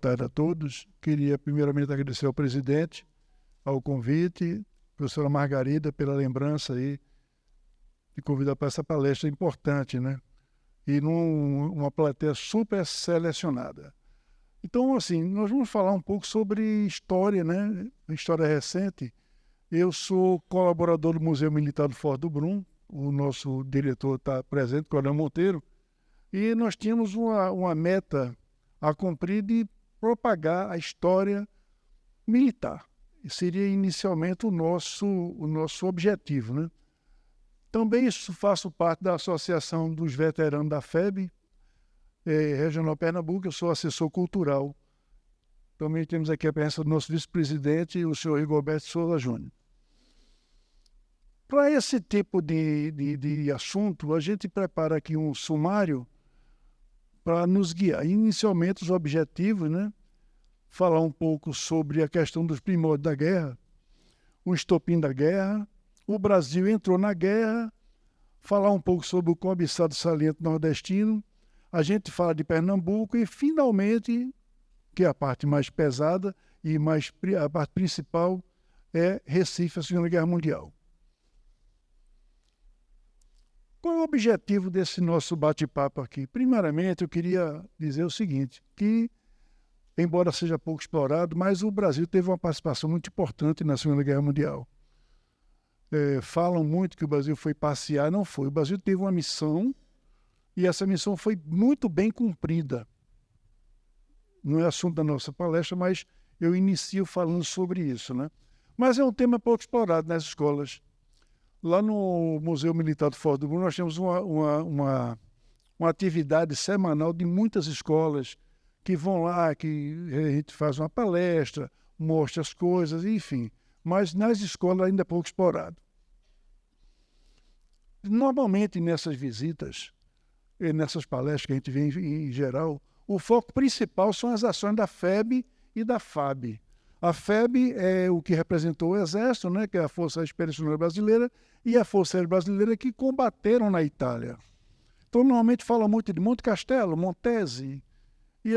tarde a todos. Queria primeiramente agradecer ao presidente, ao convite, professora Margarida, pela lembrança aí, de convidar para essa palestra importante, né? E numa plateia super selecionada. Então, assim, nós vamos falar um pouco sobre história, né? História recente. Eu sou colaborador do Museu Militar do Forte do Brum, o nosso diretor está presente, Coronel Monteiro, e nós tínhamos uma meta a cumprir de propagar a história militar. Seria inicialmente o nosso objetivo, né? Também faço parte da Associação dos Veteranos da FEB, Regional Pernambuco. Eu sou assessor cultural. Também temos aqui a presença do nosso vice-presidente, o senhor Rigoberto Souza Júnior. Para esse tipo de assunto, a gente prepara aqui um sumário para nos guiar. Inicialmente, os objetivos, né? Falar um pouco sobre a questão dos primórdios da guerra, o estopim da guerra, o Brasil entrou na guerra, falar um pouco sobre o cobiçado saliente nordestino, a gente fala de Pernambuco e, finalmente, que é a parte mais pesada e a parte principal, é Recife, a Segunda Guerra Mundial. Qual é o objetivo desse nosso bate-papo aqui? Primeiramente, eu queria dizer o seguinte, que, embora seja pouco explorado, mas o Brasil teve uma participação muito importante na Segunda Guerra Mundial. Falam muito que o Brasil foi passear, não foi. O Brasil teve uma missão e essa missão foi muito bem cumprida. Não é assunto da nossa palestra, mas eu inicio falando sobre isso, né? Mas é um tema pouco explorado nas escolas. Lá no Museu Militar do Forte do Brum, nós temos uma atividade semanal de muitas escolas que vão lá, que a gente faz uma palestra, mostra as coisas, enfim. Mas nas escolas ainda é pouco explorado. Normalmente, nessas visitas, nessas palestras que a gente vê em geral, o foco principal são as ações da FEB e da FAB. A FEB é o que representou o Exército, né, que é a Força Expedicionária Brasileira, e a Força Aérea Brasileira, que combateram na Itália. Então, normalmente fala muito de Monte Castelo, Montese, e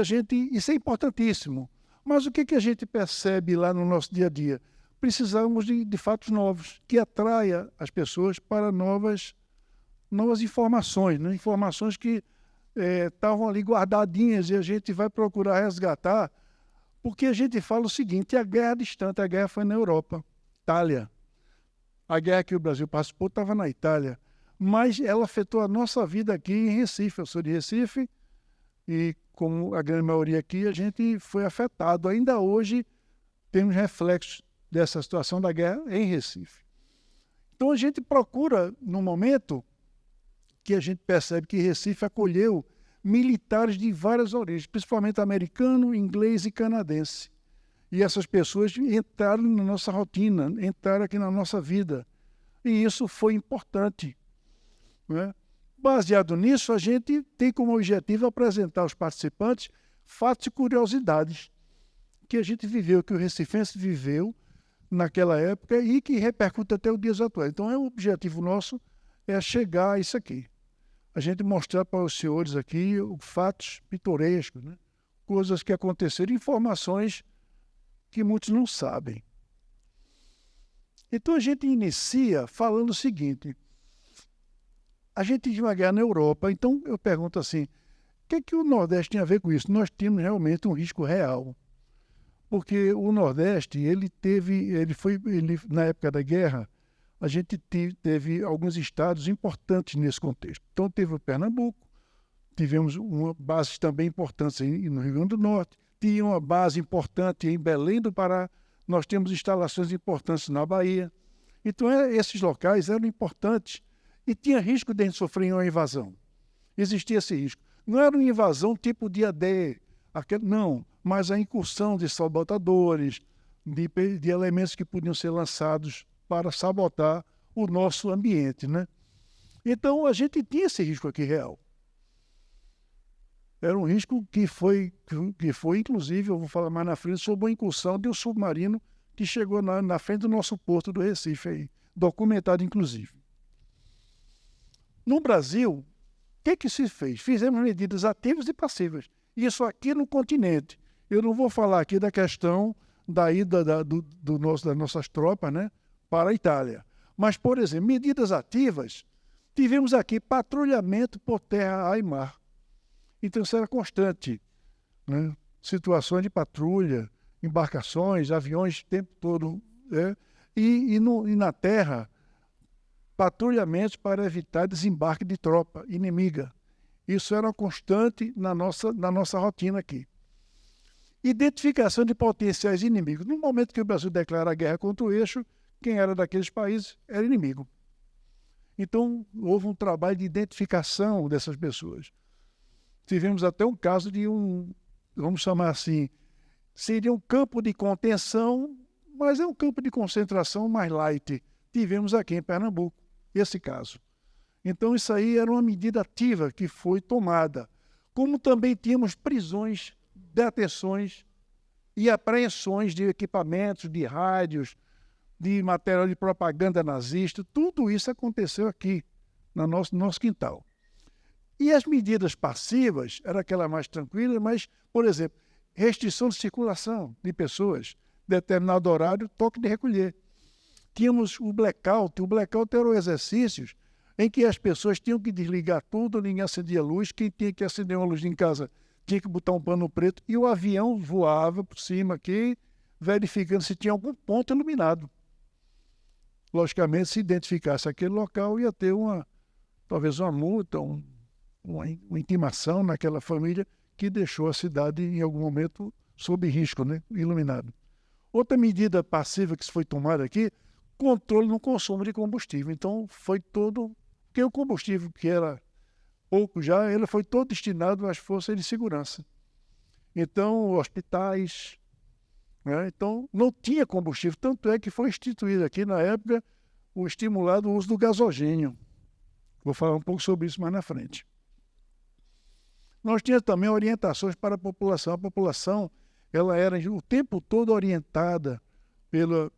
isso é importantíssimo. Mas o que a gente percebe lá no nosso dia a dia? Precisamos de fatos novos, que atraia as pessoas para novas informações, né? Informações que estavam ali guardadinhas e a gente vai procurar resgatar, porque a gente fala o seguinte: a guerra distante, a guerra foi na Europa, Itália. A guerra que o Brasil participou estava na Itália, mas ela afetou a nossa vida aqui em Recife. Eu sou de Recife e, como a grande maioria aqui, a gente foi afetado. Ainda hoje temos reflexos dessa situação da guerra em Recife. Então a gente procura, no momento que a gente percebe que Recife acolheu militares de várias origens, principalmente americano, inglês e canadense. E essas pessoas entraram na nossa rotina, entraram aqui na nossa vida. E isso foi importante, né? Baseado nisso, a gente tem como objetivo apresentar aos participantes fatos e curiosidades que a gente viveu, que o recifense viveu naquela época e que repercute até os dias atuais. Então, o objetivo nosso é chegar a isso aqui. A gente mostrar para os senhores aqui fatos pitorescos, né? Coisas que aconteceram, informações que muitos não sabem. Então, a gente inicia falando o seguinte: a gente tinha uma guerra na Europa, então eu pergunto assim, o que o Nordeste tem a ver com isso? Nós temos realmente um risco real. Porque o Nordeste, na época da guerra, a gente teve alguns estados importantes nesse contexto. Então, teve o Pernambuco, tivemos bases também importantes no Rio Grande do Norte, tinha uma base importante em Belém do Pará, nós temos instalações importantes na Bahia. Então, esses locais eram importantes e tinha risco de a gente sofrer uma invasão. Existia esse risco. Não era uma invasão tipo dia D, não, mas a incursão de sabotadores, de elementos que podiam ser lançados para sabotar o nosso ambiente, né? Então, a gente tinha esse risco aqui real. Era um risco que foi inclusive, eu vou falar mais na frente, sobre a incursão de um submarino que chegou na frente do nosso porto do Recife, aí, documentado inclusive. No Brasil, o que se fez? Fizemos medidas ativas e passivas. Isso aqui no continente. Eu não vou falar aqui da questão da ida das nossas tropas, né, para a Itália. Mas, por exemplo, medidas ativas, tivemos aqui patrulhamento por terra, ar e mar. Então, isso era constante, né? Situações de patrulha, embarcações, aviões o tempo todo, né? E na terra, patrulhamentos para evitar desembarque de tropa inimiga. Isso era constante na nossa rotina aqui. Identificação de potenciais inimigos. No momento que o Brasil declara a guerra contra o eixo, quem era daqueles países era inimigo. Então, houve um trabalho de identificação dessas pessoas. Tivemos até um caso de vamos chamar assim, seria um campo de contenção, mas é um campo de concentração mais light. Tivemos aqui em Pernambuco esse caso. Então, isso aí era uma medida ativa que foi tomada. Como também tínhamos prisões, detenções e apreensões de equipamentos, de rádios, de material de propaganda nazista, tudo isso aconteceu aqui, no nosso quintal. E as medidas passivas, era aquela mais tranquila, mas, por exemplo, restrição de circulação de pessoas, determinado horário, toque de recolher. Tínhamos o blackout eram exercícios em que as pessoas tinham que desligar tudo, ninguém acendia a luz, quem tinha que acender uma luz em casa tinha que botar um pano preto, e o avião voava por cima aqui, verificando se tinha algum ponto iluminado. Logicamente, se identificasse aquele local, ia ter talvez uma multa, uma intimação naquela família que deixou a cidade em algum momento sob risco, né? Iluminado. Outra medida passiva que foi tomada aqui, controle no consumo de combustível. Então, foi todo... Porque o combustível, que era pouco já, ele foi todo destinado às forças de segurança. Então, hospitais... né? Então, não tinha combustível. Tanto é que foi instituído aqui, na época, o estimulado uso do gasogênio. Vou falar um pouco sobre isso mais na frente. Nós tínhamos também orientações para a população. A população, ela era o tempo todo orientada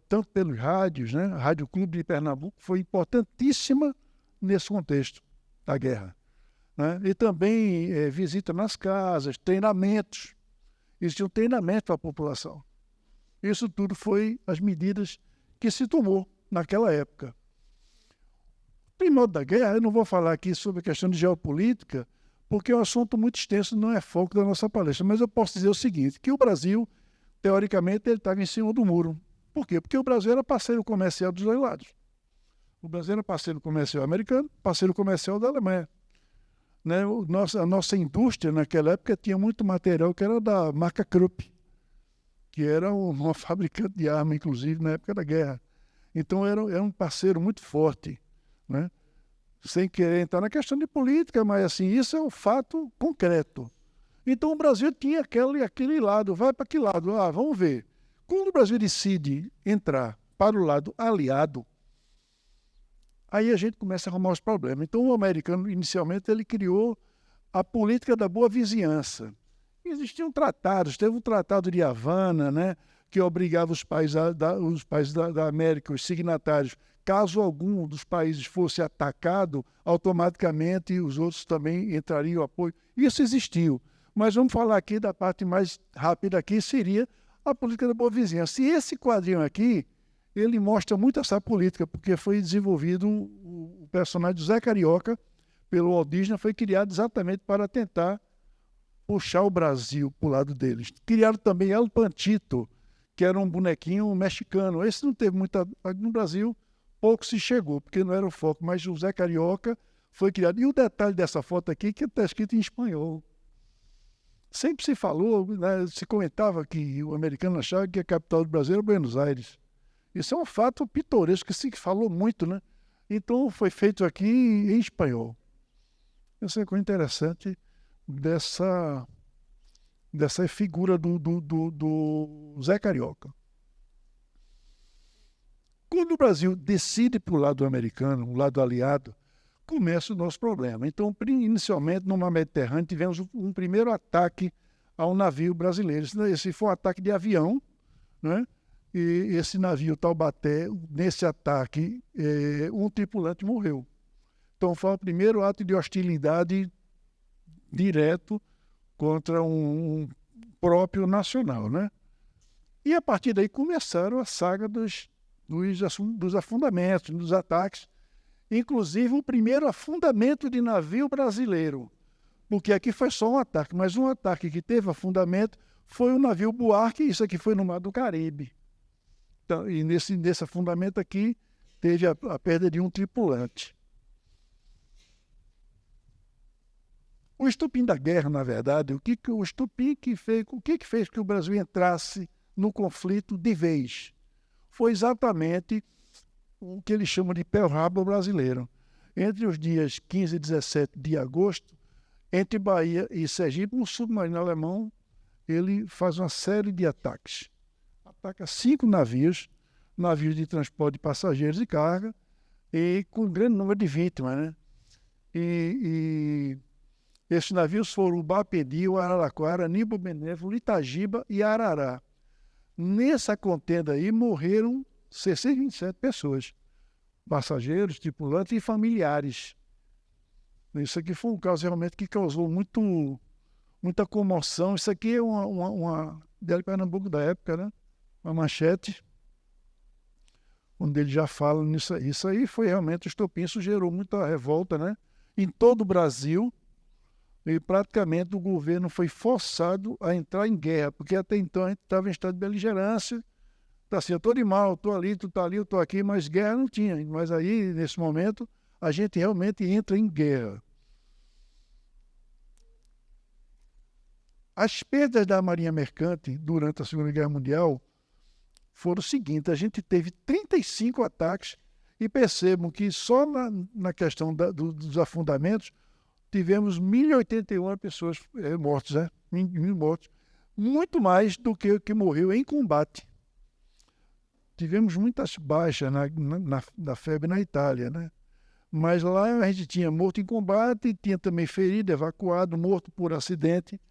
tanto pelos rádios, né? A Rádio Clube de Pernambuco foi importantíssima nesse contexto da guerra, né? E também visita nas casas, treinamentos. Existia um treinamento para a população. Isso tudo foi as medidas que se tomou naquela época. Em modo da guerra, eu não vou falar aqui sobre a questão de geopolítica, porque é um assunto muito extenso, não é foco da nossa palestra, mas eu posso dizer o seguinte, que o Brasil, teoricamente, ele estava em cima do muro. Por quê? Porque o Brasil era parceiro comercial dos dois lados. O Brasil era parceiro comercial americano, parceiro comercial da Alemanha. Né? A nossa indústria, naquela época, tinha muito material que era da marca Krupp, que era uma fabricante de arma, inclusive, na época da guerra. Então, era um parceiro muito forte, né? Sem querer entrar na questão de política, mas assim, isso é um fato concreto. Então, o Brasil tinha aquele lado, vai para que lado? Vamos ver. Quando o Brasil decide entrar para o lado aliado, aí a gente começa a arrumar os problemas. Então, o americano, inicialmente, ele criou a política da boa vizinhança. Existiam tratados, teve o Tratado de Havana, né, que obrigava os países da América, os signatários, caso algum dos países fosse atacado, automaticamente os outros também entrariam em apoio. Isso existiu. Mas vamos falar aqui da parte mais rápida aqui, seria a política da boa vizinhança. E esse quadrinho aqui, ele mostra muito essa política, porque foi desenvolvido o personagem do Zé Carioca, pelo Walt Disney, foi criado exatamente para tentar puxar o Brasil para o lado deles. Criaram também El Pantito, que era um bonequinho mexicano. Esse não teve muita... No Brasil, pouco se chegou, porque não era o foco, mas o Zé Carioca foi criado. E o detalhe dessa foto aqui, que está escrito em espanhol. Sempre se falou, né, se comentava que o americano achava que a capital do Brasil era Buenos Aires. Isso é um fato pitoresco, que se falou muito, né? Então, foi feito aqui em espanhol. Essa é uma coisa interessante dessa figura do Zé Carioca. Quando o Brasil decide para o lado americano, o lado aliado, começa o nosso problema. Então, inicialmente, no Mar Mediterrâneo, tivemos um primeiro ataque ao navio brasileiro. Esse foi um ataque de avião, né? E esse navio Taubaté, nesse ataque, um tripulante morreu. Então, foi o primeiro ato de hostilidade direto contra um próprio nacional, né? E a partir daí começaram a saga dos afundamentos, dos ataques, inclusive o primeiro afundamento de navio brasileiro, porque aqui foi só um ataque, mas um ataque que teve afundamento foi o navio Buarque, isso aqui foi no Mar do Caribe. Então, e nesse afundamento aqui teve a perda de um tripulante. O estupim da guerra, na verdade, o que fez que o Brasil entrasse no conflito de vez? Foi exatamente o que eles chamam de Pearl Harbor brasileiro. Entre os dias 15 e 17 de agosto, entre Bahia e Sergipe, um submarino alemão ele faz uma série de ataques. Ataca 5 navios de transporte de passageiros e carga, e com um grande número de vítimas, né? E esses navios foram o Bapedi, o Araraquara, Aníbal Benévolo, Itagiba e Arará. Nessa contenda aí morreram 627 pessoas, passageiros, tripulantes e familiares. Isso aqui foi um caso realmente que causou muita comoção. Isso aqui é uma Diário de Pernambuco da época, né? Uma manchete, onde ele já fala nisso aí. Isso aí foi realmente o estopim, isso gerou muita revolta, né? Em todo o Brasil, e praticamente o governo foi forçado a entrar em guerra, porque até então a gente estava em estado de beligerância. Tá assim, eu estou de mal, estou ali, tu está ali, eu estou aqui, mas guerra não tinha. Mas aí, nesse momento, a gente realmente entra em guerra. As perdas da Marinha Mercante durante a Segunda Guerra Mundial foram o seguinte: a gente teve 35 ataques e percebam que só na questão dos afundamentos tivemos 1.081 pessoas mortas, né? 1.000 mortos, muito mais do que o que morreu em combate. Tivemos muitas baixas na FEB na Itália, né? Mas lá a gente tinha morto em combate, tinha também ferido, evacuado, morto por acidente,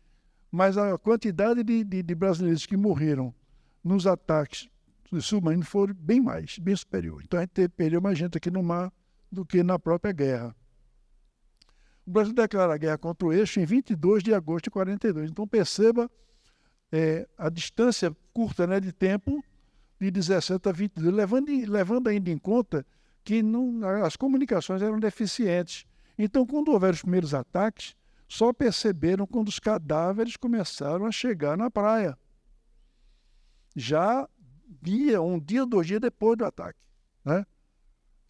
mas a quantidade de brasileiros que morreram nos ataques dos submarinos foram bem superior. Então a gente perdeu mais gente aqui no mar do que na própria guerra. O Brasil declara a guerra contra o eixo em 22 de agosto de 42. Então perceba a distância curta, né, de tempo, de 17 a 22, levando ainda em conta que as comunicações eram deficientes. Então, quando houveram os primeiros ataques, só perceberam quando os cadáveres começaram a chegar na praia. Já um dia, 2 dias depois do ataque, né?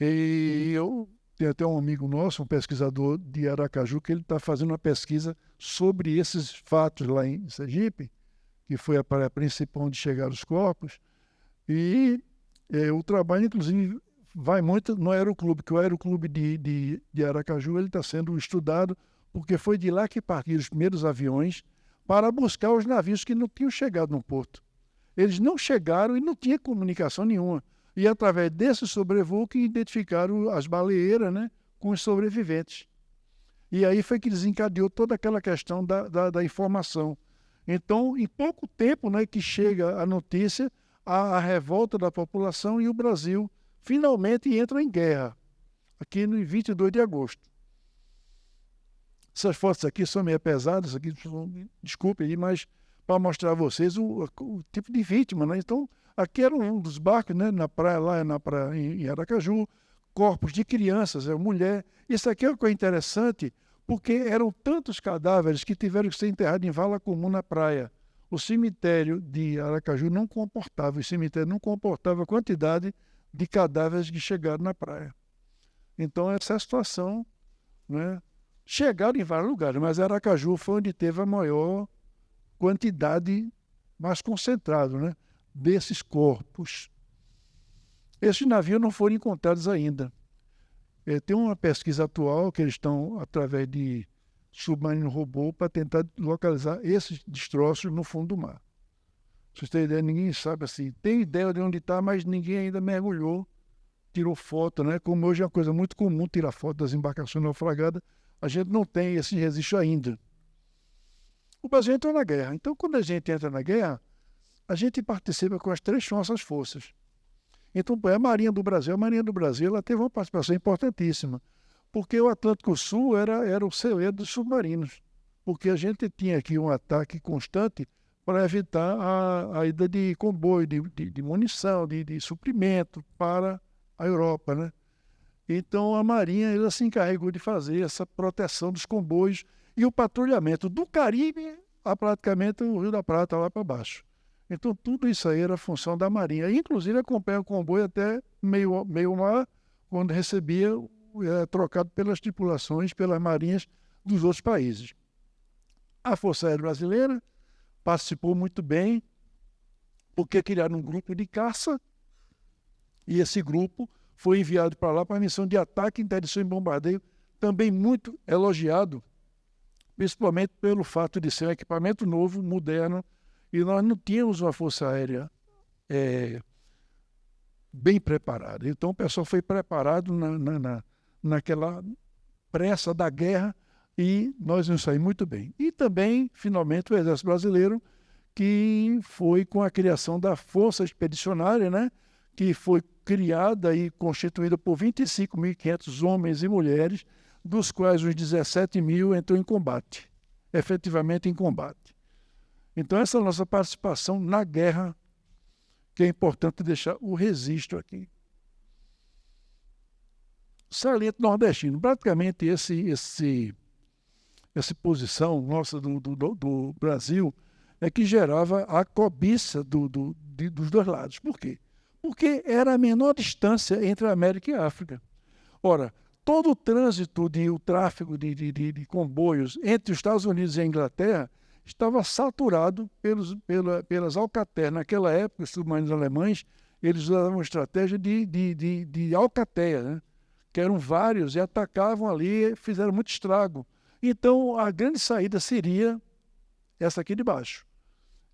E eu tenho até um amigo nosso, um pesquisador de Aracaju, que ele está fazendo uma pesquisa sobre esses fatos lá em Sergipe, que foi a praia principal onde chegaram os corpos, e o trabalho, inclusive, vai muito no aeroclube, que o aeroclube de Aracaju ele está sendo estudado, porque foi de lá que partiram os primeiros aviões para buscar os navios que não tinham chegado no porto. Eles não chegaram e não tinha comunicação nenhuma. E através desse sobrevoo que identificaram as baleeiras, né, com os sobreviventes. E aí foi que desencadeou toda aquela questão da informação. Então, em pouco tempo, né, que chega a notícia, a revolta da população, e o Brasil finalmente entra em guerra, aqui no 22 de agosto. Essas fotos aqui são meio pesadas, aqui, desculpe aí, mas para mostrar a vocês o tipo de vítima, né? Então, aqui era um dos barcos, né, na praia, em Aracaju, corpos de crianças, mulher. Isso aqui é uma coisa interessante, porque eram tantos cadáveres que tiveram que ser enterrados em vala comum na praia. O cemitério de Aracaju não comportava a quantidade de cadáveres que chegaram na praia. Então, essa é a situação, né? Chegaram em vários lugares, mas Aracaju foi onde teve a maior quantidade, mais concentrada, né, desses corpos. Esses navios não foram encontrados ainda. Tem uma pesquisa atual que eles estão, através de submarino robô, para tentar localizar esses destroços no fundo do mar. Pra vocês terem ideia, ninguém sabe assim. Tem ideia de onde está, mas ninguém ainda mergulhou, tirou foto, né? Como hoje é uma coisa muito comum tirar foto das embarcações naufragadas, a gente não tem esse registro ainda. O Brasil entrou na guerra. Então, quando a gente entra na guerra, a gente participa com as 3 nossas forças. Então, a Marinha do Brasil ela teve uma participação importantíssima, porque o Atlântico Sul era o celeiro dos submarinos, porque a gente tinha aqui um ataque constante para evitar a ida de comboio, de munição, de suprimento para a Europa, né? Então, a Marinha ela se encarregou de fazer essa proteção dos comboios e o patrulhamento do Caribe a praticamente o Rio da Prata, lá para baixo. Então, tudo isso aí era função da Marinha. Inclusive, acompanha o comboio até meio mar, quando recebia, trocado pelas tripulações, pelas marinhas dos outros países. A Força Aérea Brasileira participou muito bem, porque criaram um grupo de caça, e esse grupo foi enviado para lá para a missão de ataque, interdição e bombardeio, também muito elogiado, principalmente pelo fato de ser um equipamento novo, moderno, e nós não tínhamos uma força aérea bem preparada. Então o pessoal foi preparado naquela pressa da guerra e nós nos saímos muito bem. E também, finalmente, o Exército Brasileiro, que foi com a criação da Força Expedicionária, né? Que foi criada e constituída por 25.500 homens e mulheres, dos quais os 17.000 entrou em combate, efetivamente em combate. Então, essa é a nossa participação na guerra, que é importante deixar o registro aqui. Saliente nordestino, praticamente essa posição nossa do Brasil é que gerava a cobiça dos dois lados. Por quê? Porque era a menor distância entre a América e a África. Ora, todo o trânsito o tráfego de comboios entre os Estados Unidos e a Inglaterra estava saturado pelas Alcatéias. Naquela época, os submarinos alemães, eles usavam uma estratégia de alcateia, né? Que eram vários e atacavam ali, fizeram muito estrago. Então, a grande saída seria essa aqui de baixo.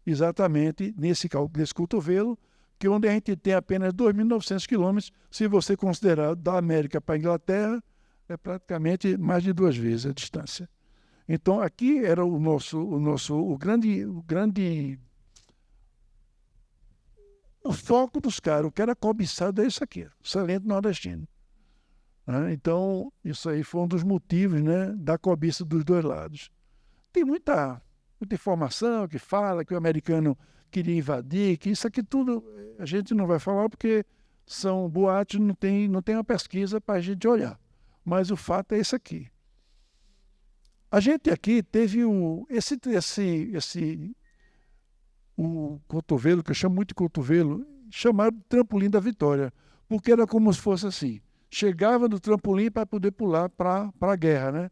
Exatamente nesse cotovelo, que onde a gente tem apenas 2.900 quilômetros, se você considerar da América para a Inglaterra, é praticamente mais de 2 vezes a distância. Então, aqui era o foco dos caras, o que era cobiçado é isso aqui, o Saliente Nordestino. Então, isso aí foi um dos motivos, né, da cobiça dos dois lados. Tem muita informação que fala que o americano queria invadir, que isso aqui tudo a gente não vai falar porque são boatos, não tem uma pesquisa para a gente olhar. Mas o fato é esse aqui. A gente aqui teve o cotovelo, que eu chamo muito de cotovelo, chamado trampolim da vitória, porque era como se fosse assim, chegava no trampolim para poder pular para a guerra, né?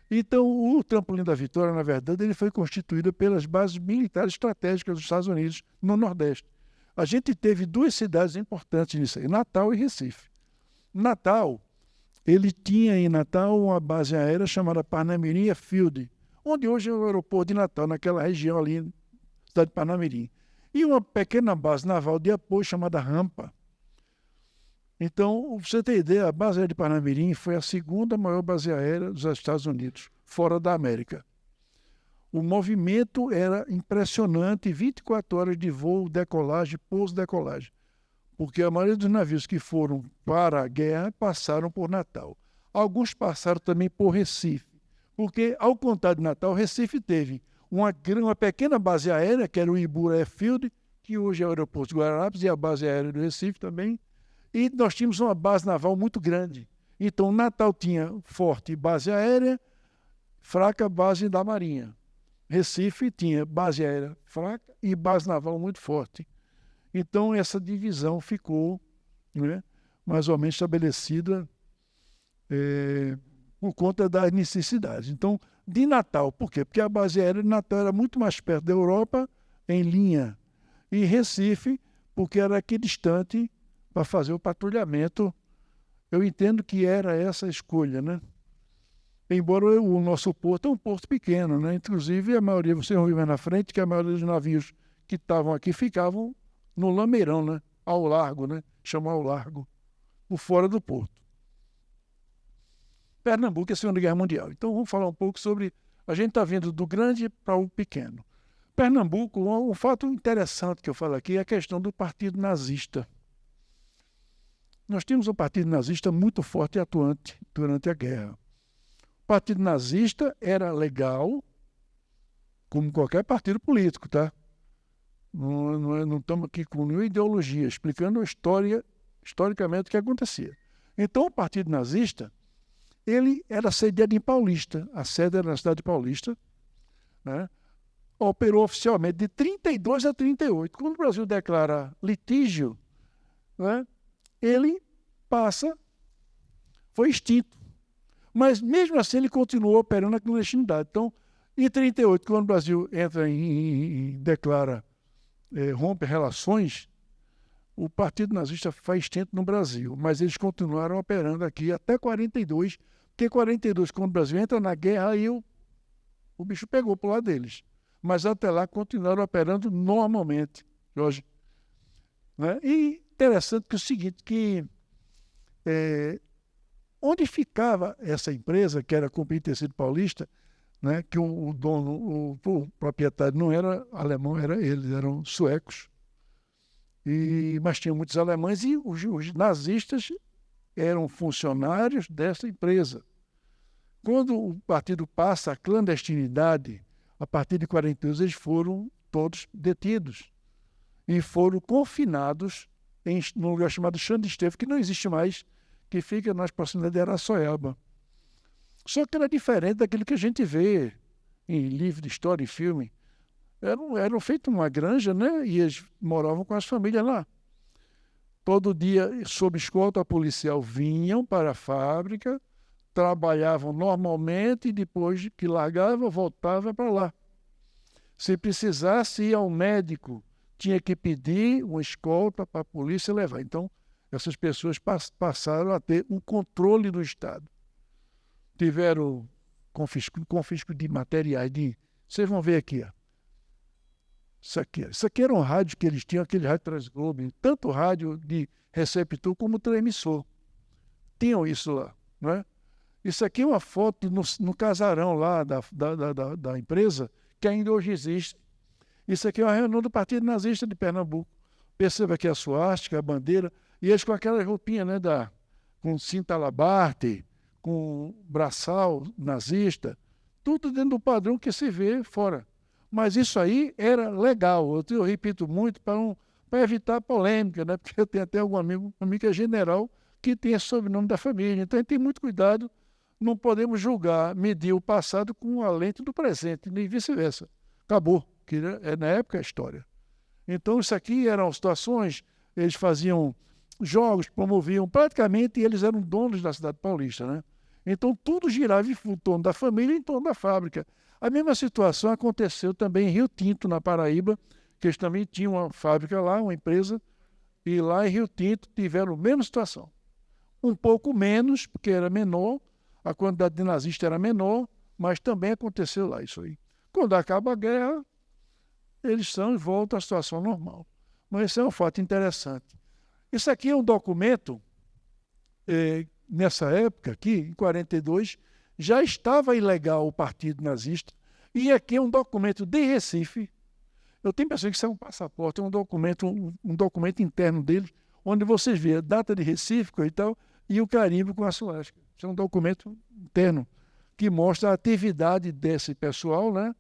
Então, o trampolim da vitória, na verdade, ele foi constituído pelas bases militares estratégicas dos Estados Unidos no Nordeste. A gente teve 2 cidades importantes nisso aí, Natal e Recife. Natal, ele tinha em Natal uma base aérea chamada Parnamirim Field, onde hoje é o aeroporto de Natal, naquela região ali, cidade de Parnamirim. E uma pequena base naval de apoio chamada Rampa. Então, para você ter ideia, a base aérea de Parnamirim foi a 2ª maior base aérea dos Estados Unidos, fora da América. O movimento era impressionante, 24 horas de voo, decolagem, pouso, decolagem. Porque a maioria dos navios que foram para a guerra passaram por Natal. Alguns passaram também por Recife, porque, ao contrário de Natal, Recife teve uma pequena base aérea, que era o Ibura Airfield, que hoje é o aeroporto de Guararapes, e a base aérea do Recife também. E nós tínhamos uma base naval muito grande. Então, Natal tinha forte base aérea, fraca base da Marinha. Recife tinha base aérea fraca e base naval muito forte. Então, essa divisão ficou, né, mais ou menos estabelecida por conta das necessidades. Então, de Natal, por quê? Porque a base aérea de Natal era muito mais perto da Europa, em linha. E Recife, porque era aqui distante, para fazer o patrulhamento. Eu entendo que era essa a escolha, né? Embora o nosso porto é um porto pequeno, né? Inclusive, a maioria, você ouviu mais na frente, que a maioria dos navios que estavam aqui ficavam no Lameirão, né? Ao largo, né? Chamar ao largo, por fora do porto. Pernambuco é a Segunda Guerra Mundial. Então, vamos falar um pouco sobre... A gente está vindo do grande para o pequeno. Pernambuco, um fato interessante que eu falo aqui é a questão do Partido Nazista. Nós tínhamos um partido nazista muito forte e atuante durante a guerra. O partido nazista era legal, como qualquer partido político, tá? Não estamos aqui com nenhuma ideologia, explicando historicamente o que acontecia. Então, o Partido Nazista, ele era sediado em Paulista, a sede era na cidade de Paulista, né? Operou oficialmente de 32 a 38. Quando o Brasil declara litígio, né, ele foi extinto. Mas, mesmo assim, ele continuou operando na clandestinidade. Então, em 38, quando o Brasil entra declara, rompe relações, o Partido Nazista foi extinto no Brasil, mas eles continuaram operando aqui até 42, porque 42, quando o Brasil entra na guerra, aí o bicho pegou para o lado deles. Mas até lá continuaram operando normalmente, Jorge. Né? E interessante que é o seguinte, onde ficava essa empresa, que era a Companhia de Tecido Paulista, né, que o dono, o proprietário não era alemão, eles eram suecos, mas tinha muitos alemães e os nazistas eram funcionários dessa empresa. Quando o partido passa à clandestinidade, a partir de 42, eles foram todos detidos e foram confinados num lugar chamado Chão de Estevão, que não existe mais, que fica nas proximidades de Araçoiaba. Só que era diferente daquilo que a gente vê em livro de história, em filme. Eram feito uma granja, né? E eles moravam com as famílias lá. Todo dia, sob escolta policial, vinham para a fábrica, trabalhavam normalmente e depois que largava, voltava para lá. Se precisasse ir ao médico, tinha que pedir uma escolta para a polícia levar. Então, essas pessoas passaram a ter um controle do Estado. Tiveram confisco de materiais. Vocês vão ver aqui. Ó. Isso aqui era um rádio que eles tinham, aquele rádio Transglobo, tanto rádio de receptor como transmissor. Tinham isso lá. Não é? Isso aqui é uma foto no casarão lá da empresa, que ainda hoje existe. Isso aqui é uma reunião do Partido Nazista de Pernambuco. Perceba que a suástica, a bandeira, e eles com aquela roupinha, né, com cinta alabarte, com braçal nazista, tudo dentro do padrão que se vê fora. Mas isso aí era legal, eu repito muito, para evitar polêmica, né? Porque eu tenho até algum amigo que é general, que tem esse sobrenome da família. Então a gente tem muito cuidado, não podemos julgar, medir o passado com a lente do presente, nem vice-versa. Acabou, que na época é história. Então isso aqui eram situações, eles faziam jogos, promoviam, praticamente eles eram donos da cidade paulista, né? Então tudo girava em torno da família e em torno da fábrica. A mesma situação aconteceu também em Rio Tinto, na Paraíba, que eles também tinham uma fábrica lá, uma empresa, e lá em Rio Tinto tiveram a mesma situação. Um pouco menos, porque era menor, a quantidade de nazistas era menor, mas também aconteceu lá isso aí. Quando acaba a guerra, eles são e voltam à situação normal. Mas isso é um fato interessante. Isso aqui é um documento, nessa época aqui, em 42, já estava ilegal o Partido Nazista, e aqui é um documento de Recife. Eu tenho a impressão que isso é um passaporte, é um documento interno deles, onde vocês vê a data de Recife e tal, e o carimbo com a suástica. Isso é um documento interno que mostra a atividade desse pessoal, né,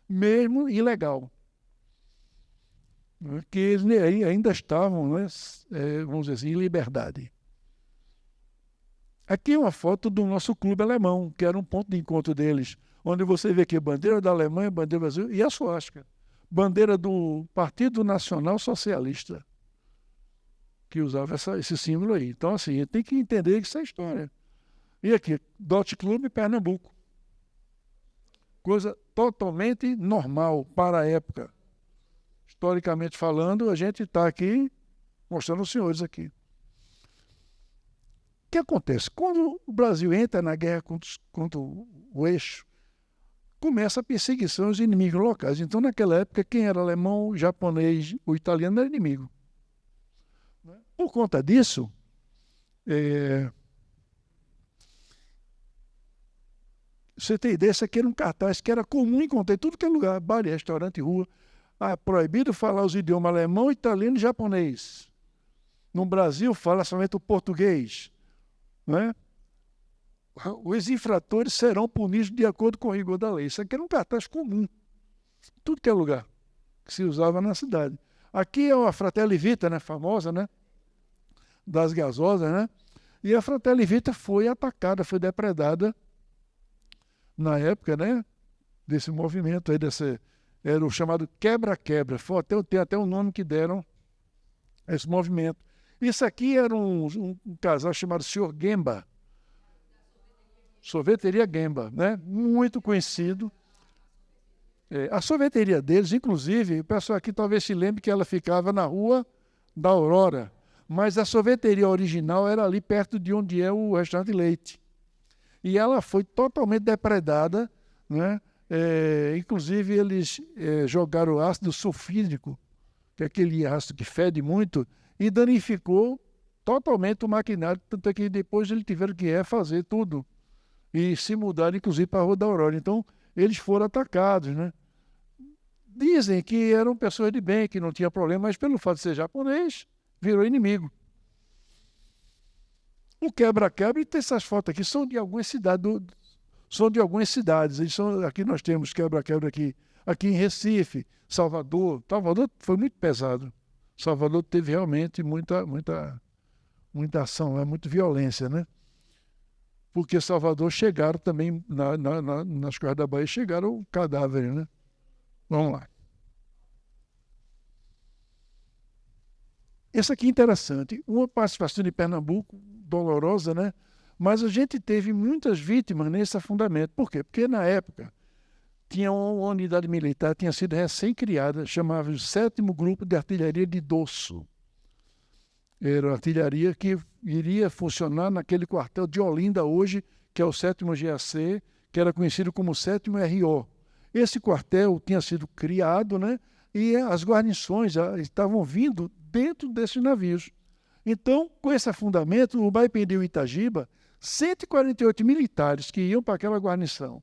mesmo ilegal. Que eles ainda estavam, né, vamos dizer assim, em liberdade. Aqui é uma foto do nosso clube alemão, que era um ponto de encontro deles, onde você vê aqui a bandeira da Alemanha, bandeira do Brasil e a suástica. Bandeira do Partido Nacional Socialista, que usava esse símbolo aí. Então, assim, tem que entender que isso é história. E aqui, Dot Clube Pernambuco. Coisa totalmente normal para a época. Historicamente falando, a gente está aqui mostrando os senhores aqui. O que acontece? Quando o Brasil entra na guerra contra o eixo, começa a perseguição aos inimigos locais. Então, naquela época, quem era alemão, o japonês, o italiano era inimigo. Por conta disso, você tem ideia, isso aqui era um cartaz que era comum encontrar em tudo que é lugar, bar, restaurante, rua. Proibido falar os idiomas alemão, italiano e japonês. No Brasil, fala somente o português. Né? Os infratores serão punidos de acordo com o rigor da lei. Isso aqui era um cartaz comum. Tudo que é lugar. que se usava na cidade. Aqui é a Fratelli Vita, né, famosa, né, das gasosas, né? E a Fratelli Vita foi atacada, foi depredada na época, né, desse movimento aí, era o chamado quebra-quebra. Tem até um nome que deram a esse movimento. Isso aqui era um casal chamado Sr. Gemba, Sorveteria Gemba, né? Muito conhecido. A sorveteria deles, inclusive, o pessoal aqui talvez se lembre que ela ficava na Rua da Aurora, mas a sorveteria original era ali perto de onde é o restaurante Leite. E ela foi totalmente depredada, né? Inclusive, eles jogaram ácido sulfídrico, que é aquele ácido que fede muito, e danificou totalmente o maquinário, tanto é que depois eles tiveram que refazer tudo e se mudaram, inclusive, para a Rua da Aurora. Então, eles foram atacados, né? Dizem que eram pessoas de bem, que não tinha problema, mas pelo fato de ser japonês, virou inimigo. O quebra-quebra, e tem essas fotos aqui, são de algumas cidades. Aqui nós temos quebra-quebra aqui em Recife, Salvador. Salvador foi muito pesado. Salvador teve realmente muita ação, muita violência, né? Porque Salvador chegaram também, nas coisas da Bahia, chegaram cadáveres, né? Vamos lá. Esse aqui é interessante. Uma participação de Pernambuco, dolorosa, né? Mas a gente teve muitas vítimas nesse afundamento. Por quê? Porque na época tinha uma unidade militar, tinha sido recém-criada, chamava o 7º Grupo de Artilharia de Doço. Era a artilharia que iria funcionar naquele quartel de Olinda hoje, que é o 7º GAC, que era conhecido como 7º RO. Esse quartel tinha sido criado, né? E as guarnições já estavam vindo dentro desses navios. Então, com esse afundamento, o Baipindi e o Itagiba, 148 militares que iam para aquela guarnição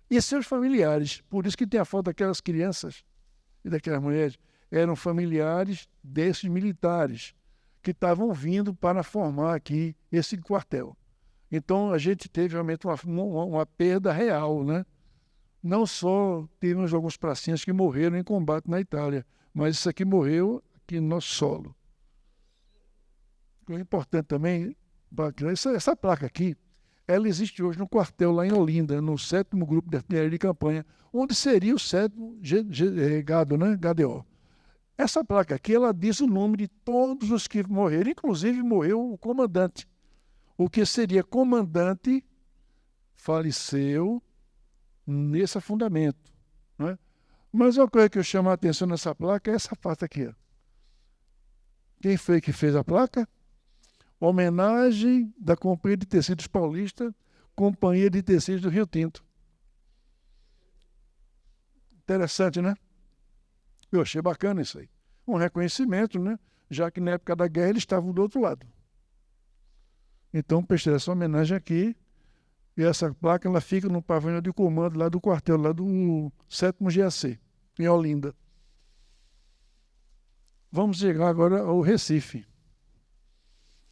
e seus familiares, por isso que tem a foto daquelas crianças e daquelas mulheres, eram familiares desses militares que estavam vindo para formar aqui esse quartel. Então, a gente teve realmente uma perda real, né? Não só tivemos alguns pracinhas que morreram em combate na Itália, mas isso aqui morreu aqui no nosso solo. O importante também, essa placa aqui, ela existe hoje no quartel lá em Olinda, no 7º Grupo de Artilharia de Campanha, onde seria o 7º GADO, né? GDO. Essa placa aqui, ela diz o nome de todos os que morreram, inclusive morreu o comandante. O que seria comandante faleceu nesse afundamento, né? Mas uma coisa que eu chamo a atenção nessa placa é essa parte aqui. Ó. Quem foi que fez a placa? Homenagem da Companhia de Tecidos Paulista, Companhia de Tecidos do Rio Tinto. Interessante, né? Eu achei bacana isso aí. Um reconhecimento, né? Já que na época da guerra eles estavam do outro lado. Então, prestei essa homenagem aqui. E essa placa ela fica no pavilhão de comando lá do quartel, lá do 7º GAC, em Olinda. Vamos chegar agora ao Recife.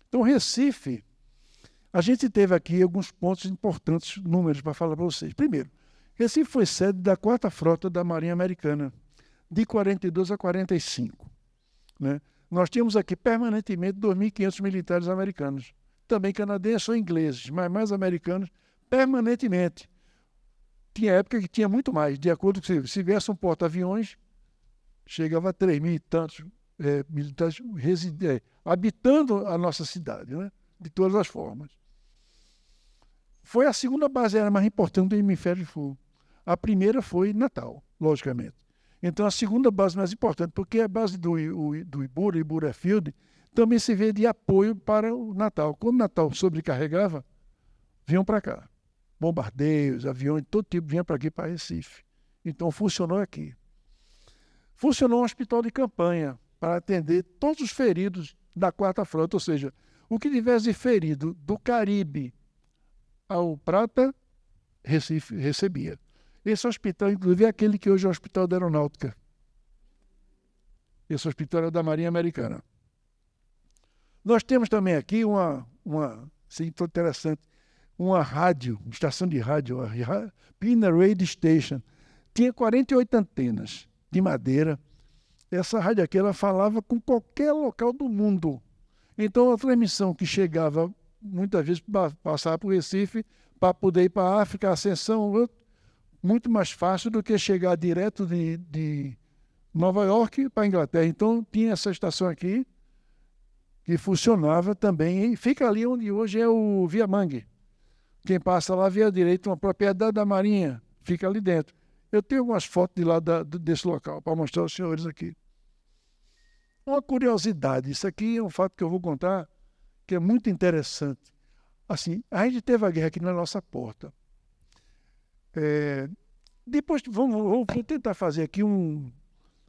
Então, Recife, a gente teve aqui alguns pontos importantes, números para falar para vocês. Primeiro, Recife foi sede da 4ª Frota da Marinha Americana, de 42 a 45. Né? Nós tínhamos aqui permanentemente 2.500 militares americanos. Também canadenses ou ingleses, mas mais americanos, permanentemente. Tinha época que tinha muito mais. De acordo com se viesse um porta-aviões, chegava a 3.000 e tantos militares habitando a nossa cidade, né? De todas as formas. Foi a segunda base aérea mais importante do hemisfério sul. A primeira foi Natal, logicamente. Então, a segunda base mais importante, porque a base do Ibura Field, também se vê de apoio para o Natal. Quando o Natal sobrecarregava, vinham para cá. Bombardeios, aviões, todo tipo vinham para aqui, para Recife. Então, funcionou aqui. Funcionou um hospital de campanha para atender todos os feridos da 4ª Frota, ou seja, o que tivesse ferido do Caribe ao Prata, Recife recebia. Esse hospital, inclusive, é aquele que hoje é o Hospital da Aeronáutica. Esse hospital é da Marinha Americana. Nós temos também aqui uma interessante, uma rádio, uma estação de rádio, a Pina Radio Station. Tinha 48 antenas. de madeira. Essa rádio aqui, ela falava com qualquer local do mundo. Então, a transmissão que chegava, muitas vezes, passava por Recife, para poder ir para a África, a Ascensão, muito mais fácil do que chegar direto de Nova York para a Inglaterra. Então, tinha essa estação aqui, que funcionava também, e fica ali onde hoje é o Viamangue. Quem passa lá via direito, uma propriedade da Marinha, fica ali dentro. Eu tenho algumas fotos de lá desse local, para mostrar aos senhores aqui. Uma curiosidade, isso aqui é um fato que eu vou contar, que é muito interessante. Assim, a gente teve a guerra aqui na nossa porta. Depois, vamos tentar fazer aqui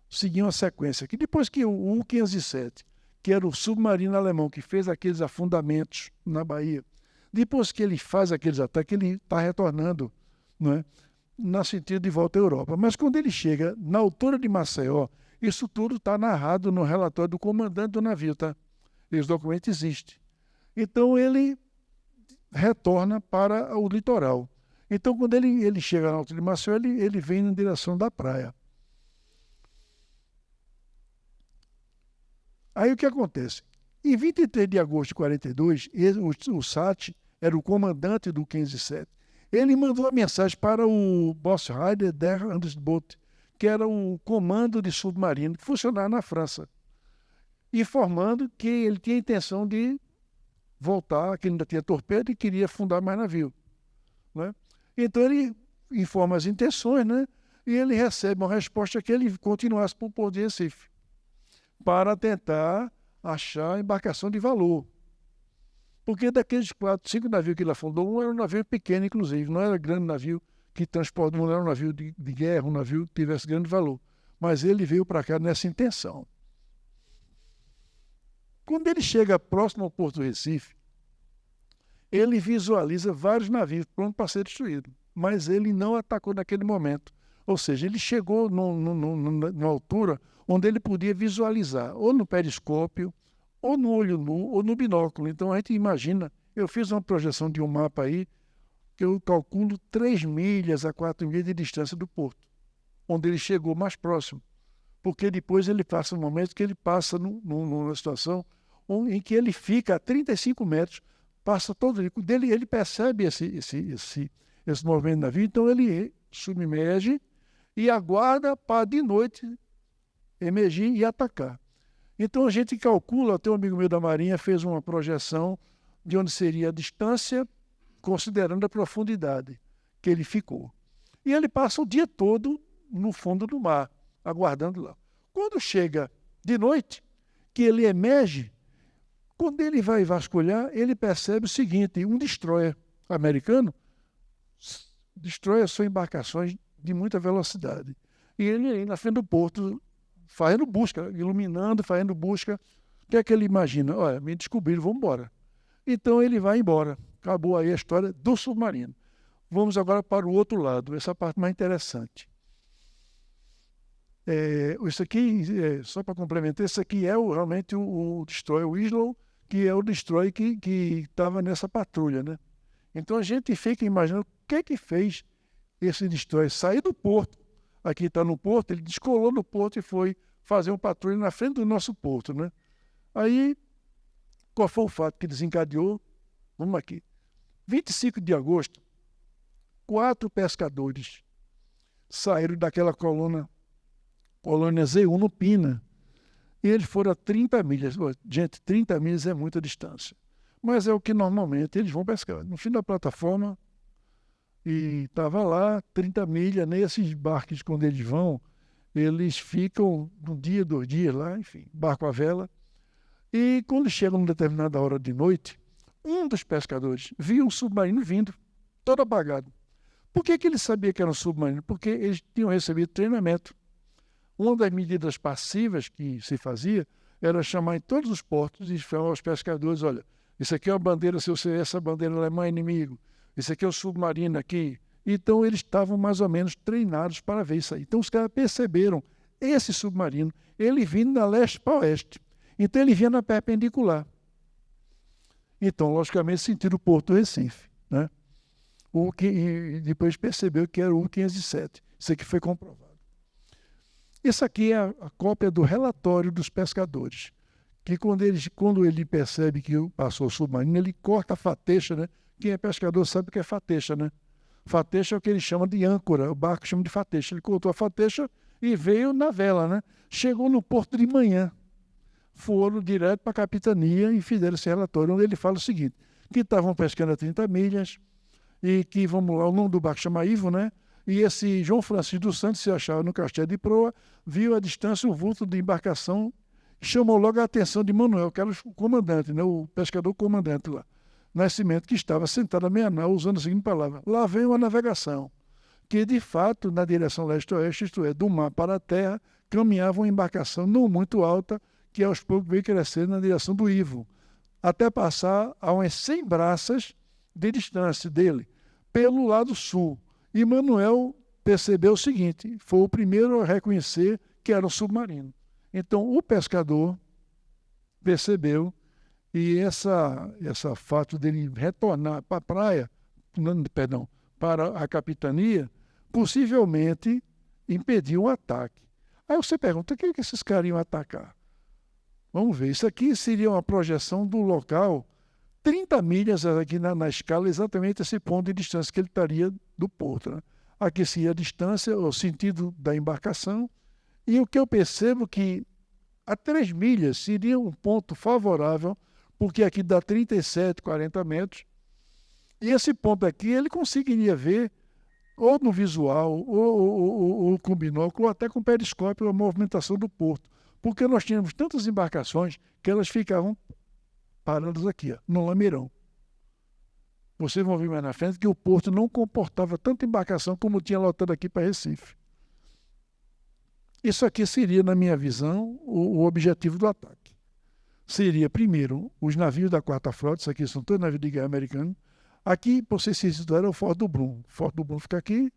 seguir uma sequência aqui. Depois que o U-507, que era o submarino alemão que fez aqueles afundamentos na Bahia, depois que ele faz aqueles ataques, ele está retornando, não é? No sentido de volta à Europa. Mas quando ele chega na altura de Maceió, isso tudo está narrado no relatório do comandante do navio, tá? Esse documento existe. Então ele retorna para o litoral. Então quando ele chega na altura de Maceió, ele vem na direção da praia. Aí o que acontece? Em 23 de agosto de 42, o Sati era o comandante do 507. Ele mandou uma mensagem para o Bossreiter der Handelsboot, que era o comando de submarino que funcionava na França, informando que ele tinha a intenção de voltar, que ele ainda tinha torpedo e queria fundar mais navio, né? Então ele informa as intenções, né? E ele recebe uma resposta que ele continuasse para o Porto de Recife, para tentar achar embarcação de valor. Porque daqueles 4, 5 navios que ele afundou, um era um navio pequeno, inclusive, não era grande navio que transporta, não era um navio de guerra, um navio que tivesse grande valor. Mas ele veio para cá nessa intenção. Quando ele chega próximo ao Porto do Recife, ele visualiza vários navios prontos para ser destruídos, mas ele não atacou naquele momento. Ou seja, ele chegou numa altura onde ele podia visualizar, ou no periscópio, ou no olho nu, ou no binóculo. Então a gente imagina, eu fiz uma projeção de um mapa aí, que eu calculo 3 milhas a 4 milhas de distância do porto, onde ele chegou mais próximo. Porque depois ele passa um momento que ele passa numa situação em que ele fica a 35 metros, passa todo ele percebe esse movimento do navio, então ele submerge e aguarda para de noite emergir e atacar. Então a gente calcula, até um amigo meu da Marinha fez uma projeção de onde seria a distância, considerando a profundidade que ele ficou. E ele passa o dia todo no fundo do mar, aguardando lá. Quando chega de noite, que ele emerge, quando ele vai vasculhar, ele percebe o seguinte: um destroyer americano, destroyer são embarcações de muita velocidade. E ele aí na frente do porto, fazendo busca, iluminando, fazendo busca. O que é que ele imagina? Olha, me descobriram, vamos embora. Então ele vai embora. Acabou aí a história do submarino. Vamos agora para o outro lado, essa parte mais interessante. Isso aqui, só para complementar, esse aqui é realmente o destroyer Winslow, que é o destroyer que estava nessa patrulha, né? Então a gente fica imaginando o que é que fez esse destroyer sair do porto. Aqui está no porto, ele descolou no porto e foi fazer um patrulha na frente do nosso porto, né? Aí, qual foi o fato que desencadeou? Vamos aqui. 25 de agosto, 4 pescadores saíram daquela colônia Z1 no Pina, e eles foram a 30 milhas. Gente, 30 milhas é muita distância, mas é o que normalmente eles vão pescar. No fim da plataforma, e estava lá 30 milhas, nesses barcos, quando eles vão, eles ficam um dia, 2 dias lá, enfim, barco à vela. E quando chegam numa determinada hora de noite, um dos pescadores viu um submarino vindo, todo apagado. Por que ele sabia que era um submarino? Porque eles tinham recebido treinamento. Uma das medidas passivas que se fazia era chamar em todos os portos e falar aos pescadores: olha, isso aqui é uma bandeira, se você essa bandeira alemã é inimigo, isso aqui é o submarino aqui. Então eles estavam mais ou menos treinados para ver isso aí. Então os caras perceberam esse submarino, ele vindo da leste para oeste. Então ele vinha na perpendicular. Então, logicamente, sentiram o Porto do Recife, né? E depois percebeu que era o U-507. Isso aqui foi comprovado. Isso aqui é a cópia do relatório dos pescadores, que quando ele percebe que passou o submarino, ele corta a fateixa, né? Quem é pescador sabe o que é fateixa, né? Fateixa é o que ele chama de âncora, o barco chama de fateixa. Ele cortou a fateixa e veio na vela, né? Chegou no porto de manhã, foram direto para a capitania e fizeram esse relatório, onde ele fala o seguinte, que estavam pescando a 30 milhas e que, vamos lá, o nome do barco chama Ivo, né? E esse João Francisco dos Santos se achava no castelo de proa, viu à distância o vulto de embarcação, chamou logo a atenção de Manuel, que era o comandante, né? O pescador comandante lá. Nascimento, que estava sentado à meia-nau, usando a seguinte palavra: lá vem uma navegação, que de fato, na direção leste-oeste, isto é, do mar para a terra, caminhava uma embarcação não muito alta, que aos poucos veio crescendo na direção do Ivo, até passar a umas 100 braças de distância dele, pelo lado sul. E Manuel percebeu o seguinte, foi o primeiro a reconhecer que era um submarino. Então, o pescador percebeu, e essa fato dele retornar para a praia, perdão, para a capitania, possivelmente impediu um ataque. Aí você pergunta, o que esses caras iam atacar? Vamos ver, isso aqui seria uma projeção do local, 30 milhas aqui na escala, exatamente esse ponto de distância que ele estaria do porto, né? Aqui seria a distância, o sentido da embarcação, e o que eu percebo que a 3 milhas seria um ponto favorável, porque aqui dá 37, 40 metros, e esse ponto aqui ele conseguiria ver ou no visual, ou com binóculo, ou até com periscópio, a movimentação do porto, porque nós tínhamos tantas embarcações que elas ficavam paradas aqui, ó, no Lameirão. Vocês vão ver mais na frente que o porto não comportava tanta embarcação como tinha lotado aqui para Recife. Isso aqui seria, na minha visão, o objetivo do ataque. Seria, primeiro, os navios da Quarta Frota, isso aqui são todos navios de guerra americanos. Aqui, por ser situado, era o Forte do Brum. O Forte do Brum fica aqui,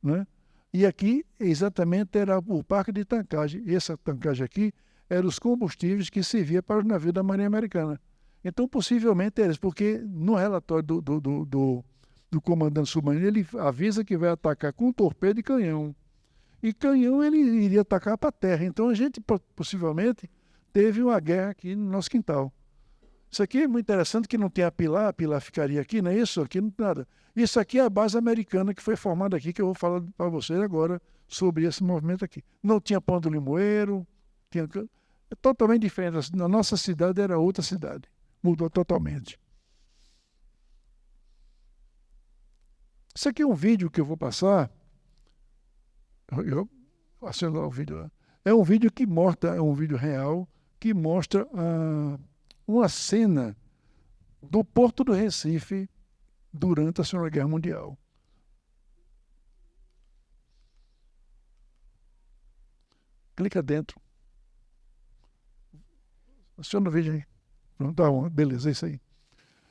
né? E aqui, exatamente, era o parque de tancagem. Essa tancagem aqui eram os combustíveis que servia para os navios da Marinha Americana. Então, possivelmente era isso, porque no relatório do comandante submarino, ele avisa que vai atacar com torpedo e canhão. E canhão ele iria atacar para a terra. Então, a gente, possivelmente, teve uma guerra aqui no nosso quintal. Isso aqui é muito interessante, que não tem a pilar ficaria aqui, não é isso? Aqui não tem nada. Isso aqui é a base americana que foi formada aqui, que eu vou falar para vocês agora sobre esse movimento aqui. Não tinha Pão do Limoeiro, é totalmente diferente. Na nossa cidade era outra cidade. Mudou totalmente. Isso aqui é um vídeo que eu vou passar. Eu assino o vídeo lá. É um vídeo que mostra, é um vídeo real, que mostra uma cena do Porto do Recife durante a Segunda Guerra Mundial. Clica dentro. Aciona o vídeo aí. Pronto, tá bom, beleza, é isso aí.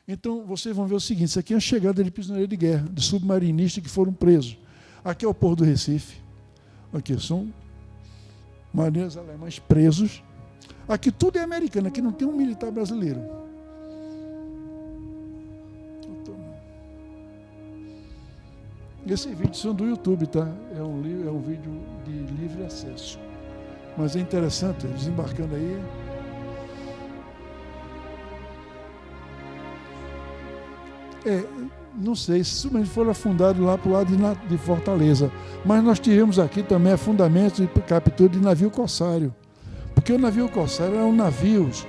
Então, vocês vão ver o seguinte, isso aqui é a chegada de prisioneiros de guerra, de submarinistas que foram presos. Aqui é o Porto do Recife. Aqui são marinheiros alemães presos. Aqui tudo é americano, aqui não tem um militar brasileiro. Esse vídeo são do YouTube, tá? É um vídeo de livre acesso. Mas é interessante, desembarcando aí. Não sei, se foram afundados lá para o lado de Fortaleza. Mas nós tivemos aqui também afundamentos e captura de navio corsário. Porque o navio corsário eram navios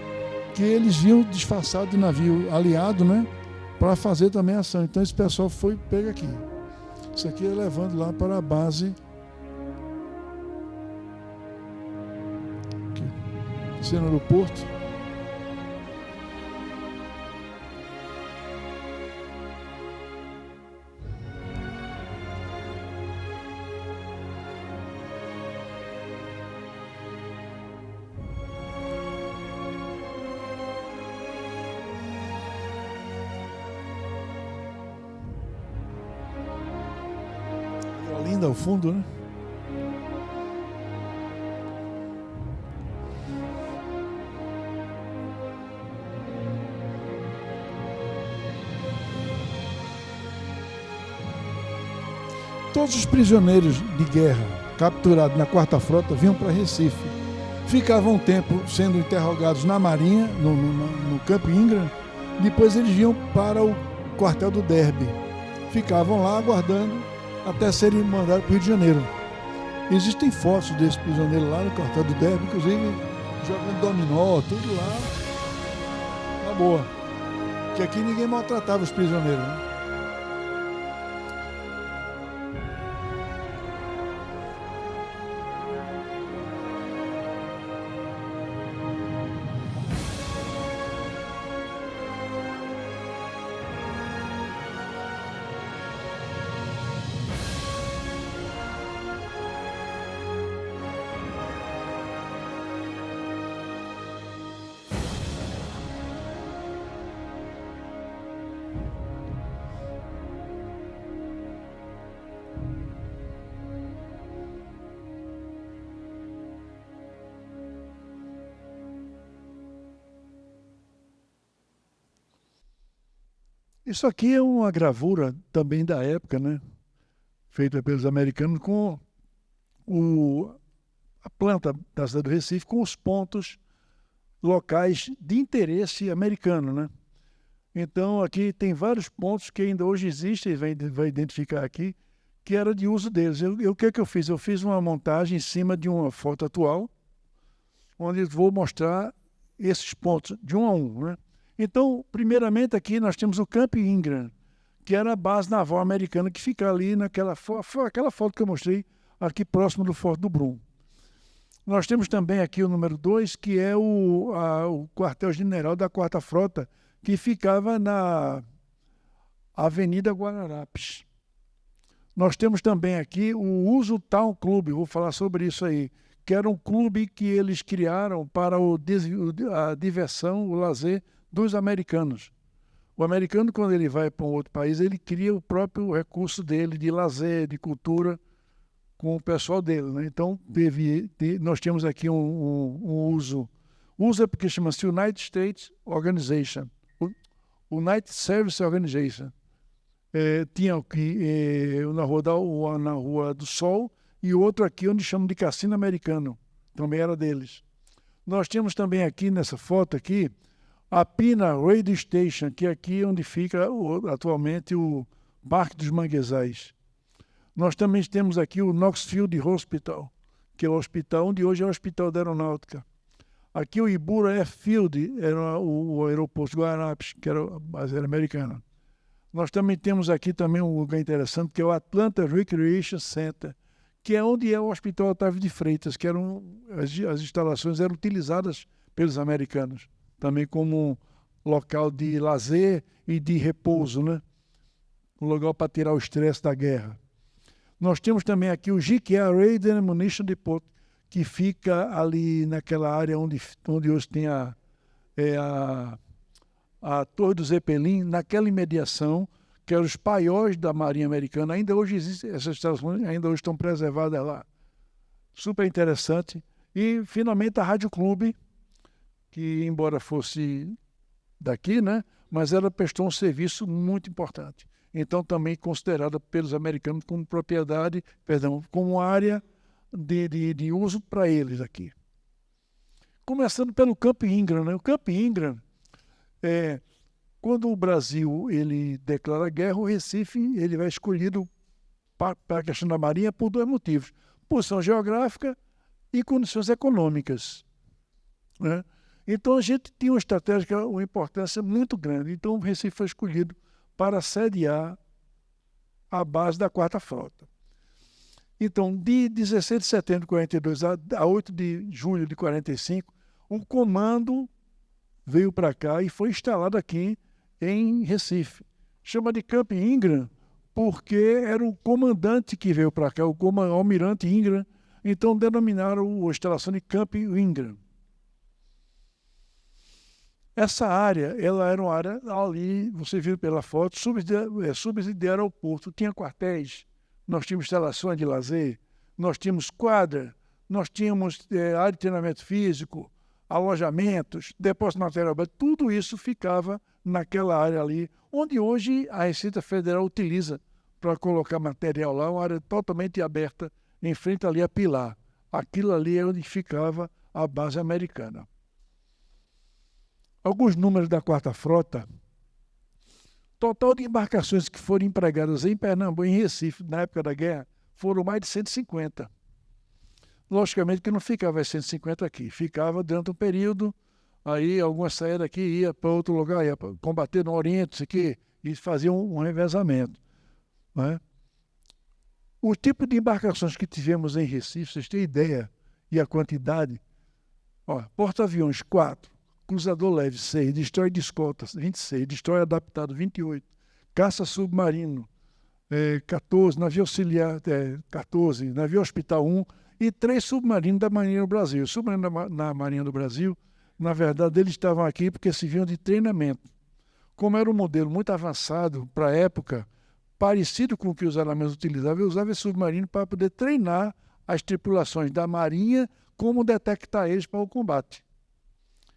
que eles vinham disfarçado de navio aliado, né? Para fazer também ação. Então esse pessoal foi pego aqui. Isso aqui é levando lá para a base. Aqui. Cena do porto. Linda ao fundo, né? Todos os prisioneiros de guerra capturados na Quarta Frota, vinham para Recife. Ficavam um tempo sendo interrogados na Marinha, no Camp Ingram. Depois eles iam para o quartel do Derby. Ficavam lá aguardando até serem mandados para o Rio de Janeiro. Existem fotos desses prisioneiros lá no quartel do Derby, inclusive jogando dominó, tudo lá, na boa. Que aqui ninguém maltratava os prisioneiros, né? Isso aqui é uma gravura também da época, né? Feita pelos americanos com a planta da cidade do Recife com os pontos locais de interesse americano, né? Então aqui tem vários pontos que ainda hoje existem, vai identificar aqui, que era de uso deles. O que é que eu fiz? Eu fiz uma montagem em cima de uma foto atual, onde vou mostrar esses pontos de um a um, né? Então, primeiramente aqui nós temos o Camp Ingram, que era a base naval americana que fica ali naquela aquela foto que eu mostrei aqui próximo do Forte do Brum. Nós temos também aqui o número 2, que é o quartel-general da Quarta Frota, que ficava na Avenida Guararapes. Nós temos também aqui o Uso Town Club, vou falar sobre isso aí, que era um clube que eles criaram para a diversão, o lazer dos americanos. O americano, quando ele vai para um outro país, ele cria o próprio recurso dele de lazer, de cultura, com o pessoal dele, né? Então, nós temos aqui um uso. Uso é porque chama-se United States Organization, United Service Organization. Tinha aqui na Rua do Sol e outro aqui onde chamam de Cassino Americano, também era deles. Nós temos também aqui, nessa foto aqui, a Pina Radio Station, que é aqui onde fica atualmente o Parque dos Manguezais. Nós também temos aqui o Knoxfield Hospital, que é o hospital onde hoje é o Hospital da Aeronáutica. Aqui o Ibura Airfield, era o aeroporto de Guararapes, que era a base americana. Nós também temos aqui também um lugar interessante, que é o Atlanta Recreation Center, que é onde é o Hospital Otávio de Freitas, que as instalações eram utilizadas pelos americanos, também como um local de lazer e de repouso, né? Um lugar para tirar o estresse da guerra. Nós temos também aqui o GKA Raid and Ammunition Depot, que fica ali naquela área onde hoje tem a Torre do Zeppelin, naquela imediação, que eram os paióis da Marinha Americana. Ainda hoje existem essas instalações, ainda hoje estão preservadas lá. Super interessante. E, finalmente, a Rádio Clube, que, embora fosse daqui, né, mas ela prestou um serviço muito importante. Então, também considerada pelos americanos como como área de uso para eles aqui. Começando pelo Camp Ingram, né? O Camp Ingram, quando o Brasil ele declara guerra, o Recife ele vai escolhido para a questão da Marinha por dois motivos: posição geográfica e condições econômicas, né? Então, a gente tinha uma estratégia, uma importância muito grande. Então, o Recife foi escolhido para sediar a base da Quarta Frota. Então, de 16 de setembro de 42 a 8 de julho de 45, um comando veio para cá e foi instalado aqui em Recife. Chama de Camp Ingram, porque era o comandante que veio para cá, o almirante Ingram. Então, denominaram a instalação de Camp Ingram. Essa área, ela era uma área ali, você viu pela foto, subsidiária ao porto. Tinha quartéis, nós tínhamos instalações de lazer, nós tínhamos quadra, nós tínhamos área de treinamento físico, alojamentos, depósito de material, tudo isso ficava naquela área ali, onde hoje a Receita Federal utiliza para colocar material lá, uma área totalmente aberta em frente ali a Pilar. Aquilo ali é onde ficava a base americana. Alguns números da Quarta Frota. Total de embarcações que foram empregadas em Pernambuco, em Recife, na época da guerra, foram mais de 150. Logicamente que não ficava as 150 aqui, ficava durante um período, aí algumas saíam daqui, ia para outro lugar, ia para combater no Oriente, isso aqui, e faziam um revezamento. Né? O tipo de embarcações que tivemos em Recife, vocês têm ideia, e a quantidade, porta-aviões 4, cruzador leve 6, destroyer de escolta 26, destroyer adaptado 28, caça submarino 14, navio auxiliar 14, navio hospital 1 e 3 submarinos da Marinha do Brasil. Os submarinos na Marinha do Brasil, na verdade, eles estavam aqui porque serviam de treinamento. Como era um modelo muito avançado para a época, parecido com o que os alemães utilizavam, eu usava esse submarino para poder treinar as tripulações da Marinha como detectar eles para o combate.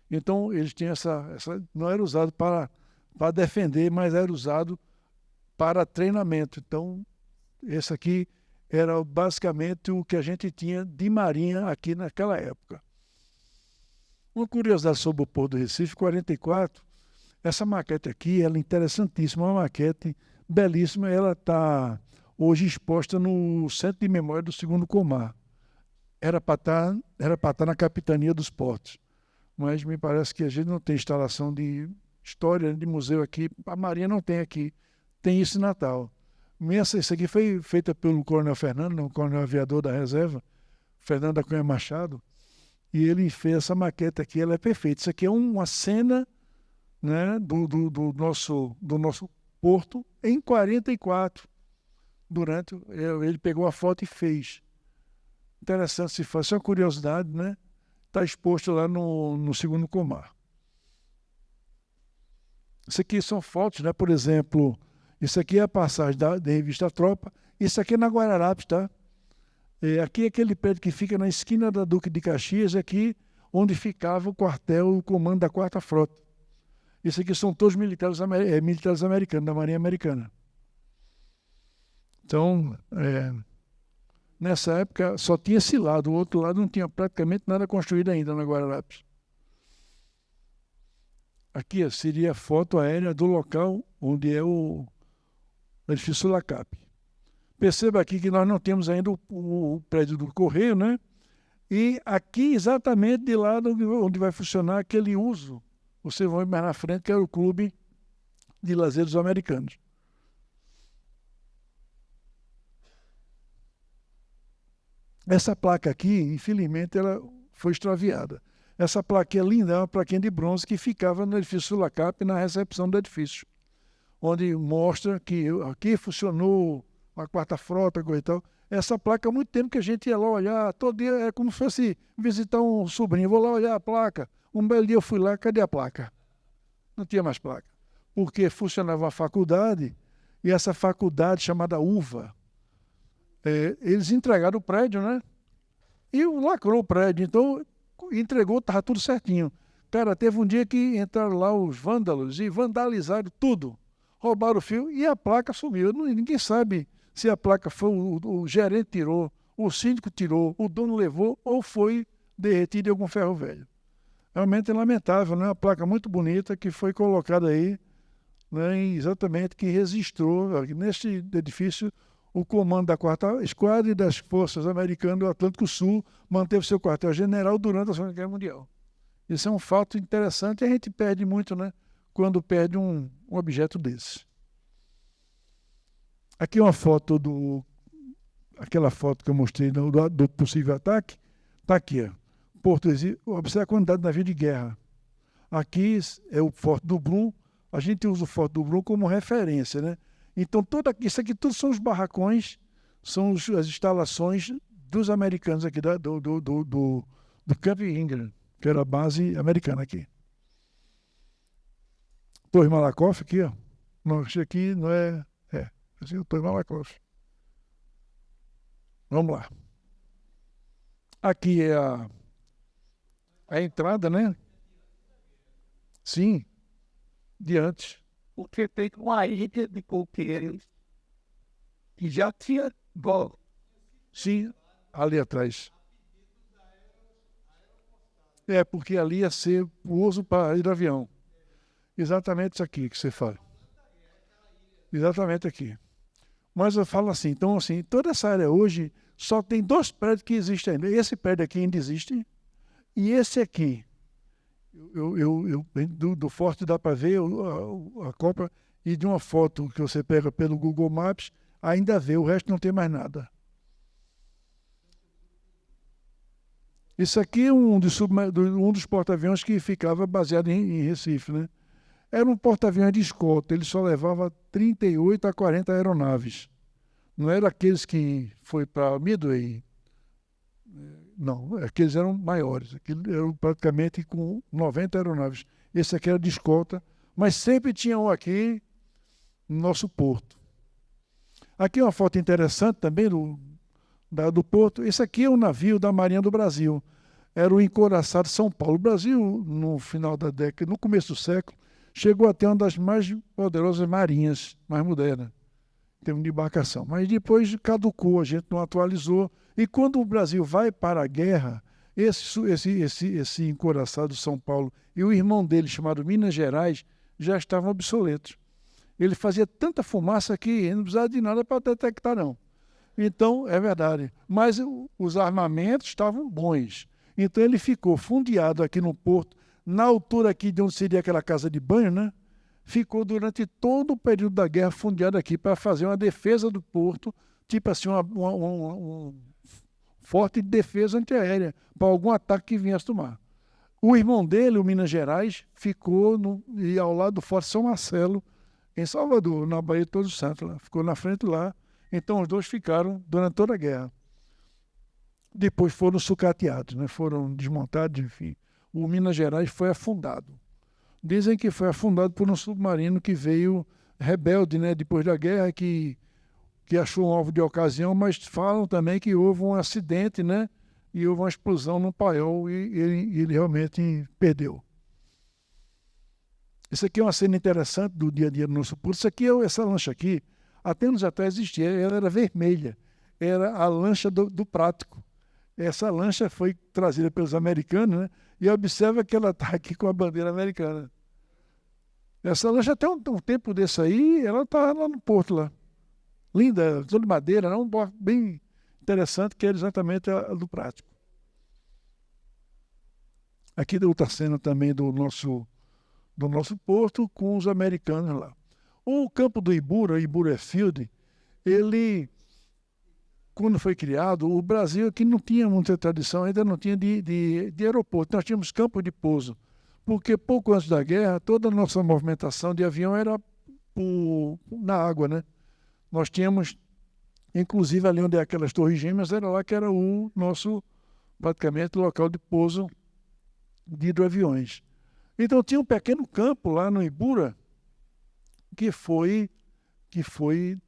Então, eles tinham não era usado para defender, mas era usado para treinamento. Então, esse aqui era basicamente o que a gente tinha de marinha aqui naquela época. Uma curiosidade sobre o Porto do Recife, 44, essa maquete aqui, ela é interessantíssima, uma maquete belíssima, ela está hoje exposta no Centro de Memória do 2º Comar. Era para estar na Capitania dos Portos, mas me parece que a gente não tem instalação de história, de museu aqui, a Marinha não tem aqui, tem isso em Natal. Isso aqui foi feita pelo Coronel Fernando, um coronel aviador da reserva, Fernando da Cunha Machado, e ele fez essa maquete aqui, ela é perfeita. Isso aqui é uma cena, né, do nosso porto em 44. Ele pegou a foto e fez. Interessante se faz, é uma curiosidade, né? Está exposto lá no 2º Comar. Isso aqui são fotos, né? Por exemplo, isso aqui é a passagem da revista Tropa, isso aqui é na Guararapes, tá? Aqui é aquele prédio que fica na esquina da Duque de Caxias, aqui onde ficava o quartel, o comando da 4ª Frota. Isso aqui são todos militares americanos, da Marinha Americana. Então, nessa época só tinha esse lado, o outro lado não tinha praticamente nada construído ainda na Guararapes. Aqui seria a foto aérea do local onde é o edifício LACAP. Perceba aqui que nós não temos ainda o prédio do Correio, né? E aqui, exatamente de lado onde vai funcionar aquele uso, vocês vão ver mais na frente, que era o Clube de Lazer dos Americanos. Essa placa aqui, infelizmente, ela foi extraviada. Essa plaquinha linda é uma plaquinha de bronze que ficava no edifício LACAP, na recepção do edifício, onde mostra que aqui funcionou a 4ª Frota, coisa e tal. Essa placa há muito tempo que a gente ia lá olhar, todo dia é como se fosse visitar um sobrinho, vou lá olhar a placa. Um belo dia eu fui lá, cadê a placa? Não tinha mais placa. Porque funcionava uma faculdade, e essa faculdade chamada UVA, eles entregaram o prédio, né? E lacrou o prédio, então entregou, estava tudo certinho. Cara, teve um dia que entraram lá os vândalos e vandalizaram tudo. Roubaram o fio e a placa sumiu. Ninguém sabe se a placa foi o gerente tirou, o síndico tirou, o dono levou ou foi derretido em algum ferro velho. Realmente é lamentável, né? Uma placa muito bonita que foi colocada aí, né, exatamente que registrou neste edifício o comando da 4ª Esquadra e das Forças Americanas do Atlântico Sul manteve seu quartel-general durante a Segunda Guerra Mundial. Isso é um fato interessante e a gente perde muito, né, quando perde um objeto desse. Aqui uma foto aquela foto que eu mostrei do possível ataque, está aqui, ó. Porto Recife, observe a quantidade de navio de guerra. Aqui é o Forte do Brum, a gente usa o Forte do Brum como referência, né? Então, isso aqui tudo são os barracões, são as instalações dos americanos aqui do Camp Ingram, que era a base americana aqui. Torre Malakoff aqui, ó. Não, isso aqui não é... Esse é o Torre Malakoff. Vamos lá. Aqui é a entrada, né? Sim, de antes. Porque tem uma ilha de coqueiros que já tinha gol. Sim, ali atrás. É, porque ali ia ser o uso para hidroavião. Exatamente isso aqui que você fala. Exatamente aqui. Mas eu falo assim, então assim, toda essa área hoje só tem 2 prédios que existem ainda. Esse prédio aqui ainda existe e esse aqui. Do Forte dá para ver a Copa e de uma foto que você pega pelo Google Maps, ainda vê, o resto não tem mais nada. Isso aqui é um dos porta-aviões que ficava baseado em Recife, né? Era um porta-aviões de escolta, ele só levava 38 a 40 aeronaves. Não era aqueles que foi para Midway. Não, aqueles eram maiores. Aqueles eram praticamente com 90 aeronaves. Esse aqui era de escolta, mas sempre tinha um aqui no nosso porto. Aqui uma foto interessante também do porto. Esse aqui é um navio da Marinha do Brasil. Era o Encouraçado São Paulo. O Brasil, no final da década, no começo do século, chegou a ter uma das mais poderosas marinhas, mais modernas, em termos de embarcação. Mas depois caducou, a gente não atualizou. E quando o Brasil vai para a guerra, esse Encouraçado São Paulo e o irmão dele, chamado Minas Gerais, já estavam obsoletos. Ele fazia tanta fumaça que não precisava de nada para detectar, não. Então, é verdade. Mas os armamentos estavam bons. Então, ele ficou fundeado aqui no porto, na altura aqui de onde seria aquela casa de banho, né? Ficou durante todo o período da guerra fundeado aqui para fazer uma defesa do porto, tipo assim, uma forte defesa antiaérea para algum ataque que viesse do mar. O irmão dele, o Minas Gerais, ficou ao lado do Forte São Marcelo, em Salvador, na Baía de Todos os Santos, lá. Ficou na frente lá. Então os dois ficaram durante toda a guerra. Depois foram sucateados, né? Foram desmontados, enfim. O Minas Gerais foi afundado. Dizem que foi afundado por um submarino que veio rebelde, né? Depois da guerra, que achou um alvo de ocasião, mas falam também que houve um acidente, né? E houve uma explosão no paiol e ele realmente perdeu. Isso aqui é uma cena interessante do dia a dia do nosso porto. Essa lancha aqui, até anos atrás existia, ela era vermelha. Era a lancha do Prático. Essa lancha foi trazida pelos americanos, né? E observa que ela está aqui com a bandeira americana. Essa lancha, até um tempo desse aí, ela está lá no porto, lá. Linda, toda de madeira, um barco bem interessante, que é exatamente a do Prático. Aqui deu outra cena também do nosso porto com os americanos lá. O campo do Ibura Airfield, ele, quando foi criado, o Brasil aqui não tinha muita tradição, ainda não tinha de aeroporto. Nós tínhamos campo de pouso, porque pouco antes da guerra, toda a nossa movimentação de avião era na água, né? Nós tínhamos, inclusive ali onde é aquelas torres gêmeas, era lá que era o nosso, praticamente, local de pouso de hidroaviões. Então tinha um pequeno campo lá no Ibura que foi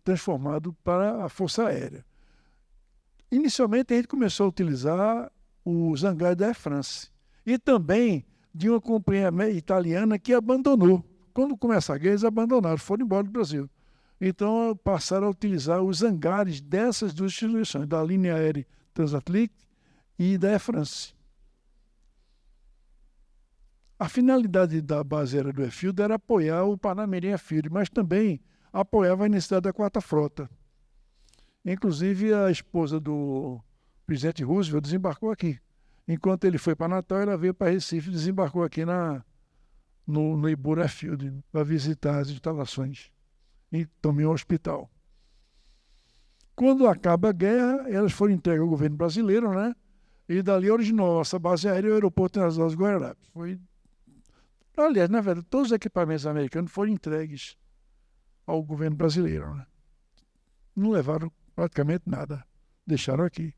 transformado para a Força Aérea. Inicialmente a gente começou a utilizar os hangares da Air France e também de uma companhia italiana que abandonou. Quando começa a guerra, eles abandonaram, foram embora do Brasil. Então passaram a utilizar os hangares dessas duas instituições, da linha aérea Transatlantic e da Air France. A finalidade da base aérea do Airfield era apoiar o Panamerian Airfield, mas também apoiava a necessidade da 4ª Frota. Inclusive, a esposa do presidente Roosevelt desembarcou aqui. Enquanto ele foi para Natal, ela veio para Recife e desembarcou aqui no Ibura Airfield para visitar as instalações e também o hospital. Quando acaba a guerra, elas foram entregues ao governo brasileiro, né? E dali originou essa base aérea e o aeroporto nas Ilhas Guararapes. Aliás, na verdade, todos os equipamentos americanos foram entregues ao governo brasileiro, né? Não levaram praticamente nada, deixaram aqui.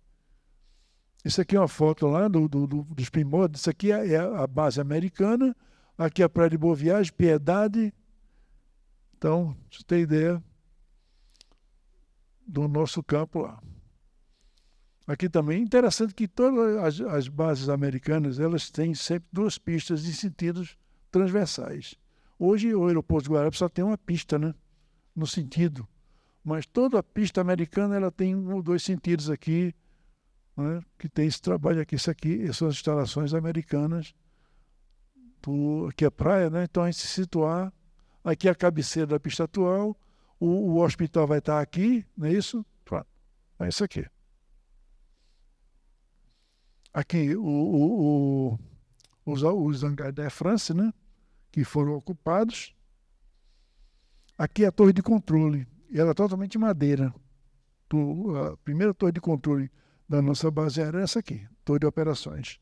Isso aqui é uma foto lá dos primórdios. Isso aqui é a base americana, aqui é a Praia de Boa Viagem, Piedade. Então, você tem ideia do nosso campo lá. Aqui também, interessante que todas as bases americanas, elas têm sempre 2 pistas de sentidos transversais. Hoje o aeroporto de Guararapes só tem uma pista, né? No sentido. Mas toda a pista americana ela tem 1 ou 2 sentidos aqui, né, que tem esse trabalho aqui. Isso aqui são as instalações americanas, aqui é praia, né? Então a gente se situar, aqui é a cabeceira da pista atual, o hospital vai estar aqui, não é isso? Pronto, é isso aqui. Aqui os hangares da Air France, né? Que foram ocupados. Aqui é a torre de controle, e ela é totalmente madeira. A primeira torre de controle da nossa base aérea é essa aqui, torre de operações.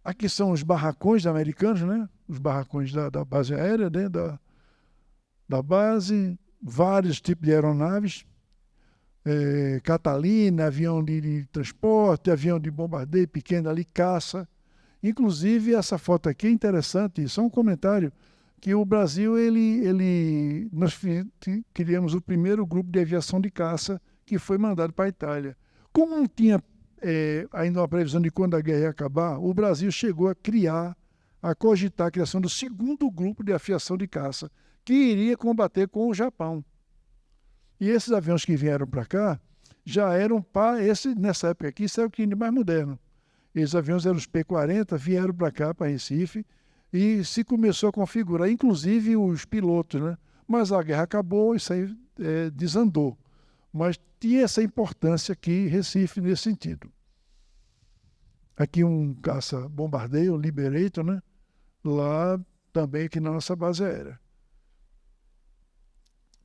Aqui são os barracões americanos, né? Os barracões da base aérea, né? Da base, vários tipos de aeronaves, Catalina, avião de transporte, avião de bombardeio pequeno ali, caça. Inclusive, essa foto aqui é interessante, só um comentário, que o Brasil, nós criamos o primeiro grupo de aviação de caça que foi mandado para a Itália. Como não tinha ainda uma previsão de quando a guerra ia acabar, o Brasil chegou a cogitar a criação do segundo grupo de aviação de caça, que iria combater com o Japão. E esses aviões que vieram para cá já eram nessa época aqui, isso é o que é mais moderno. Esses aviões eram os P-40, vieram para cá, para Recife, e se começou a configurar, inclusive os pilotos, né? Mas a guerra acabou, isso aí desandou. Mas tinha essa importância aqui, Recife, nesse sentido. Aqui um caça-bombardeio, Liberator, né? Lá também aqui na nossa base aérea.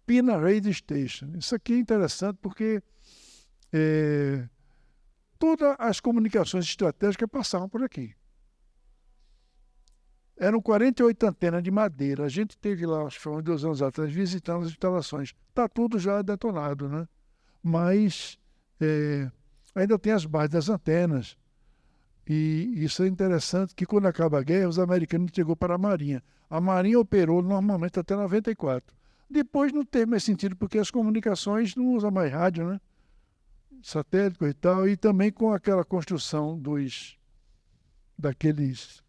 Pina Radio Station. Isso aqui é interessante porque todas as comunicações estratégicas passavam por aqui. Eram 48 antenas de madeira. A gente teve lá, acho que foi uns 2 anos atrás, visitando as instalações. Está tudo já detonado, né? Mas ainda tem as bases das antenas. E isso é interessante, que quando acaba a guerra, os americanos entregou para a Marinha. A Marinha operou normalmente até 94. Depois não teve mais sentido, porque as comunicações não usam mais rádio, né? Satélite e tal, e também com aquela construção daqueles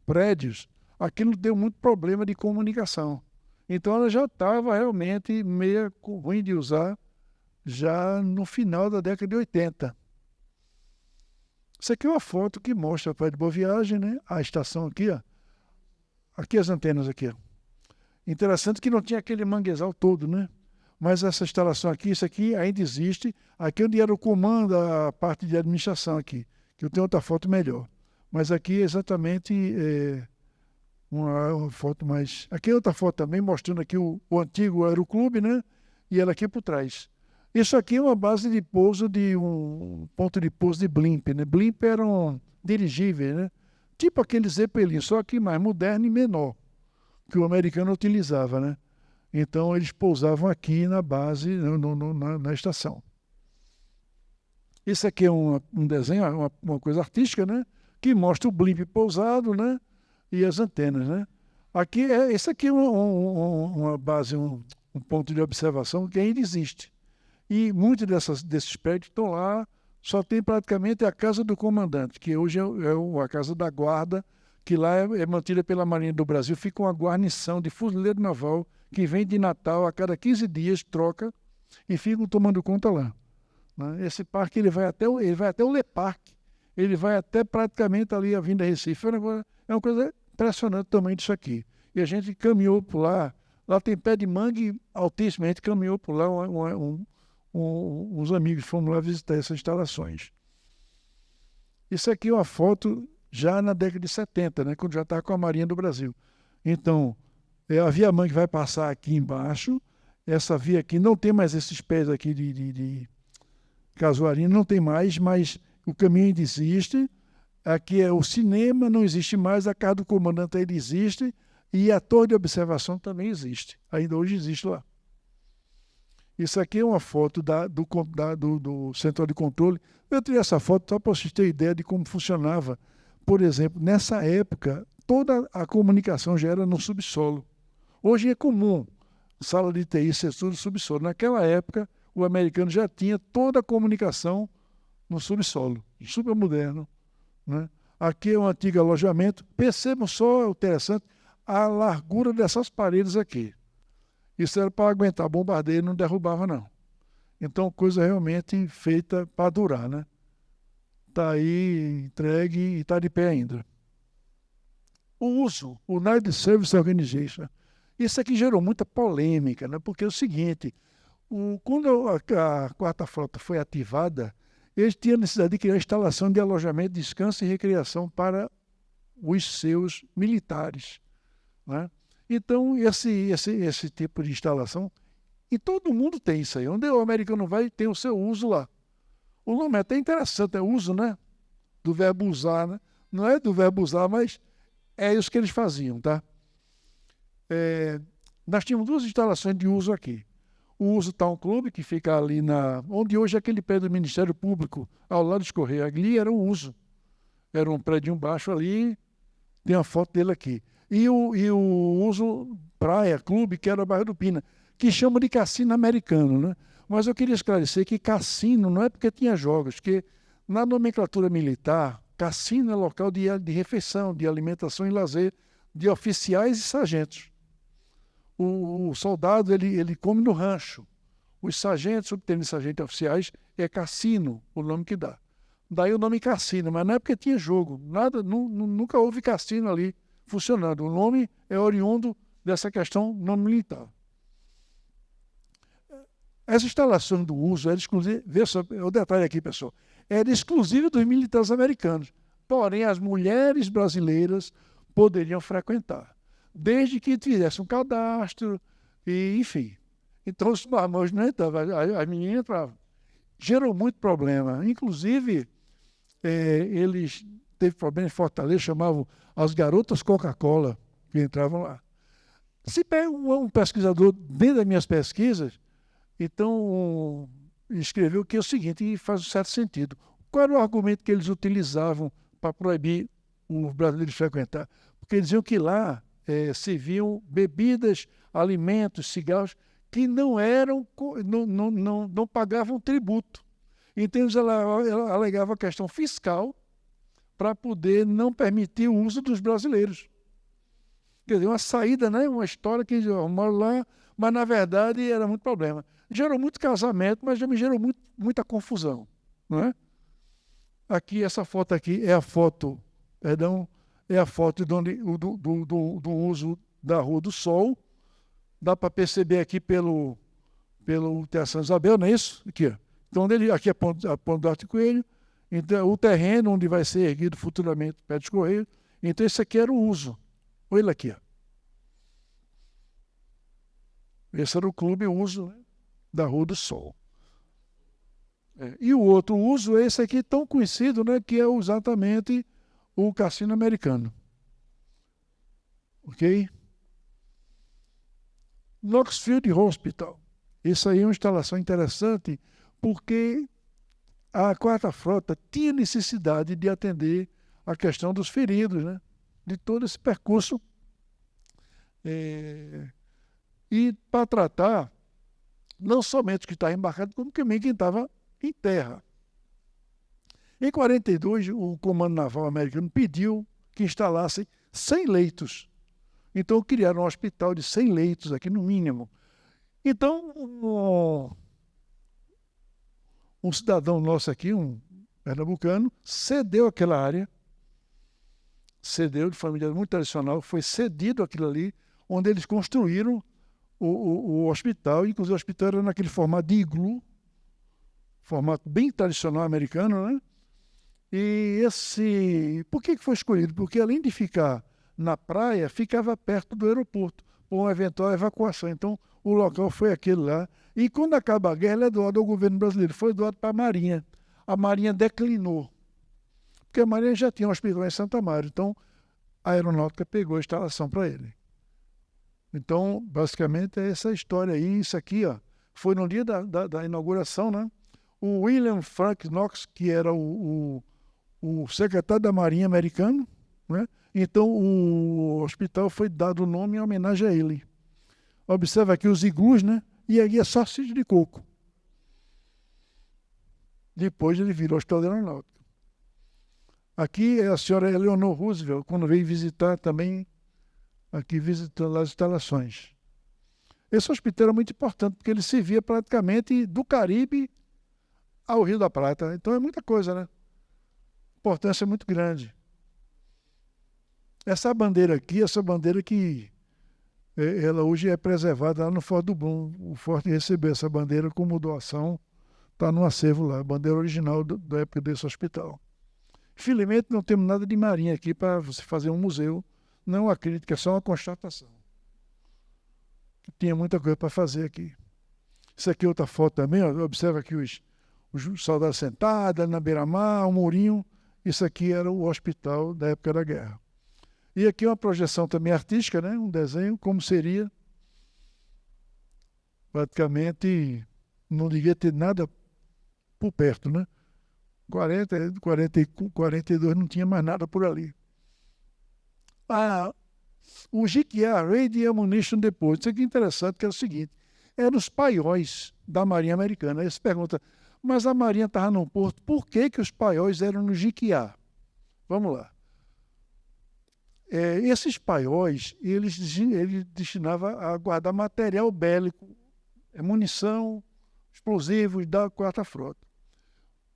prédios, aquilo deu muito problema de comunicação. Então ela já estava realmente meio ruim de usar, já no final da década de 80. Isso aqui é uma foto que mostra a Praia de Boa Viagem, né? A estação aqui, ó. Aqui as antenas aqui, ó. Interessante que não tinha aquele manguezal todo, né? Mas essa instalação aqui, isso aqui ainda existe. Aqui é onde era o comando, a parte de administração aqui, que eu tenho outra foto melhor. Mas aqui é exatamente uma foto mais... Aqui é outra foto também, mostrando aqui o antigo aeroclube, né? E ela aqui por trás. Isso aqui é uma base de pouso um ponto de pouso de blimp, né? Blimp eram dirigíveis, né? Tipo aquele Zeppelin, só que mais moderno e menor, que o americano utilizava, né? Então eles pousavam aqui na base, na estação. Esse aqui é um desenho, uma coisa artística, né? Que mostra o blimp pousado, né? E as antenas, né? Esse aqui é uma base, um ponto de observação que ainda existe. E muitos desses prédios estão lá, só tem praticamente a casa do comandante, que hoje é a casa da guarda, que lá é mantida pela Marinha do Brasil. Fica uma guarnição de fuzileiro naval que vem de Natal a cada 15 dias, troca, e ficam tomando conta lá. Né? Esse parque ele vai até o Le Parque, ele vai até praticamente ali a Avenida Recife. É uma coisa impressionante também disso aqui. E a gente caminhou por lá tem pé de mangue altíssimo, a gente caminhou por lá, uns amigos fomos lá visitar essas instalações. Isso aqui é uma foto já na década de 70, né, quando já estava com a Marinha do Brasil. Então, a Via Mangue vai passar aqui embaixo, essa via aqui não tem mais esses pés aqui de casuarina, não tem mais, mas o caminho ainda existe. Aqui é o cinema, não existe mais, a casa do comandante ainda existe, e a torre de observação também existe, ainda hoje existe lá. Isso aqui é uma foto do central de controle. Eu tirei essa foto só para vocês terem ideia de como funcionava. Por exemplo, nessa época, toda a comunicação já era no subsolo. Hoje é comum sala de TI ser tudo no subsolo. Naquela época, o americano já tinha toda a comunicação no subsolo, super moderno. Né? Aqui é um antigo alojamento. Percebam só, interessante, a largura dessas paredes aqui. Isso era para aguentar bombardeio, não derrubava não. Então, coisa realmente feita para durar, né? Está aí entregue e está de pé ainda. O uso, o United Service Organization. Isso aqui gerou muita polêmica, né? Porque é o seguinte, quando a quarta frota foi ativada, eles tinham necessidade de criar instalação de alojamento, descanso e recreação para os seus militares, né? Então, esse tipo de instalação, e todo mundo tem isso aí. Onde o americano vai, tem o seu uso lá. O nome é até interessante, é uso, né? Do verbo usar, né? Não é do verbo usar, mas é isso que eles faziam, tá? Nós tínhamos duas instalações de uso aqui. O Uso Town Club, que fica ali onde hoje é aquele prédio do Ministério Público, ao lado dos Correios. Ali era o Uso. Era um prédio baixo ali, tem a foto dele aqui. E o Uso Praia Clube, que era o bairro do Pina, que chama de cassino americano, né? Mas eu queria esclarecer que cassino não é porque tinha jogos, que na nomenclatura militar, cassino é local de refeição, de alimentação e lazer de oficiais e sargentos. O soldado, ele come no rancho. Os sargentos, subtenentes, sargentos e oficiais, é cassino, o nome que dá. Daí o nome cassino, mas não é porque tinha jogo. Nunca houve cassino ali funcionando. O nome é oriundo dessa questão nome militar. Essa instalação do uso era exclusiva, vê só o detalhe aqui, pessoal, era exclusiva dos militares americanos. Porém, as mulheres brasileiras poderiam frequentar, desde que tivesse um cadastro, e, enfim. Então, os marmanjos não entravam, as meninas entravam. Gerou muito problema. Inclusive, eles teve problema em Fortaleza, chamavam as garotas Coca-Cola, que entravam lá. Se pega um pesquisador, dentro das minhas pesquisas, então escreveu que é o seguinte, e faz um certo sentido. Qual era o argumento que eles utilizavam para proibir os brasileiros de frequentar? Porque eles diziam que lá serviam bebidas, alimentos, cigarros, que não pagavam tributo. Então eles alegavam a questão fiscal para poder não permitir o uso dos brasileiros. Quer dizer, uma saída, né? Uma história que eu moro lá, mas na verdade era muito problema. Gerou muito casamento, mas já me gerou muita confusão, não é? Aqui, essa foto aqui é a foto, é a foto do uso da Rua do Sol. Dá para perceber aqui pelo Teatro São Isabel, não é isso? Aqui, ó. Então, aqui é a Ponte do Arte Coelho, então, o terreno onde vai ser erguido futuramente o Pé dos Correios. Então, esse aqui era o uso. Olha ele aqui, ó. Esse era o clube uso, né, da Rua do Sol. E o outro uso é esse aqui tão conhecido, né, que é exatamente o cassino americano. Ok? Knoxfield Hospital. Isso aí é uma instalação interessante, porque a quarta frota tinha necessidade de atender a questão dos feridos, né, de todo esse percurso. E para tratar não somente os que estavam embarcados, como também quem estava em terra. Em 1942, o Comando Naval americano pediu que instalassem 100 leitos. Então, criaram um hospital de 100 leitos aqui, no mínimo. Então, um cidadão nosso aqui, um pernambucano, cedeu aquela área, cedeu de família muito tradicional, foi cedido aquilo ali, onde eles construíram o hospital. Inclusive o hospital era naquele formato de iglu, formato bem tradicional americano, né? E por que foi escolhido? Porque além de ficar na praia, ficava perto do aeroporto, por uma eventual evacuação. Então, o local foi aquele lá. E quando acaba a guerra, ele é doado ao governo brasileiro, foi doado para a Marinha. A Marinha declinou, porque a Marinha já tinha um hospital em Santa Maria, então a Aeronáutica pegou a instalação para ele. Então, basicamente, é essa história aí. Isso aqui, ó, foi no dia da inauguração, né? O William Frank Knox, que era o secretário da Marinha americano, né? Então, o hospital foi dado o nome em homenagem a ele. Observa aqui os iglus, né? E aí é só sítio de coco. Depois ele virou Hospital da Aeronáutica. Aqui é a senhora Eleanor Roosevelt, quando veio visitar também, aqui visitando as instalações. Esse hospital era muito importante, porque ele servia praticamente do Caribe ao Rio da Prata. Então é muita coisa, né? Importância muito grande. Essa bandeira aqui, essa bandeira que ela hoje é preservada lá no Forte do Brum. O Forte recebeu essa bandeira como doação, está no acervo lá, a bandeira original da época desse hospital. Infelizmente não temos nada de marinha aqui para você fazer um museu, não uma crítica, é só uma constatação. Tinha muita coisa para fazer aqui. Isso aqui é outra foto também, ó. Observa aqui os soldados sentados na beira-mar, um murinho. Isso aqui era o hospital da época da guerra. E aqui uma projeção também artística, né? Um desenho, como seria. Praticamente não devia ter nada por perto, né? 42 não tinha mais nada por ali. O GQA, Radio Ammunition Depot, isso aqui é interessante, que é o seguinte, eram os paióis da Marinha Americana. Aí você pergunta, mas a Marinha estava no porto, por que os paióis eram no GQA? Vamos lá. Esses paióis, eles destinavam a guardar material bélico, munição, explosivos da 4ª Frota.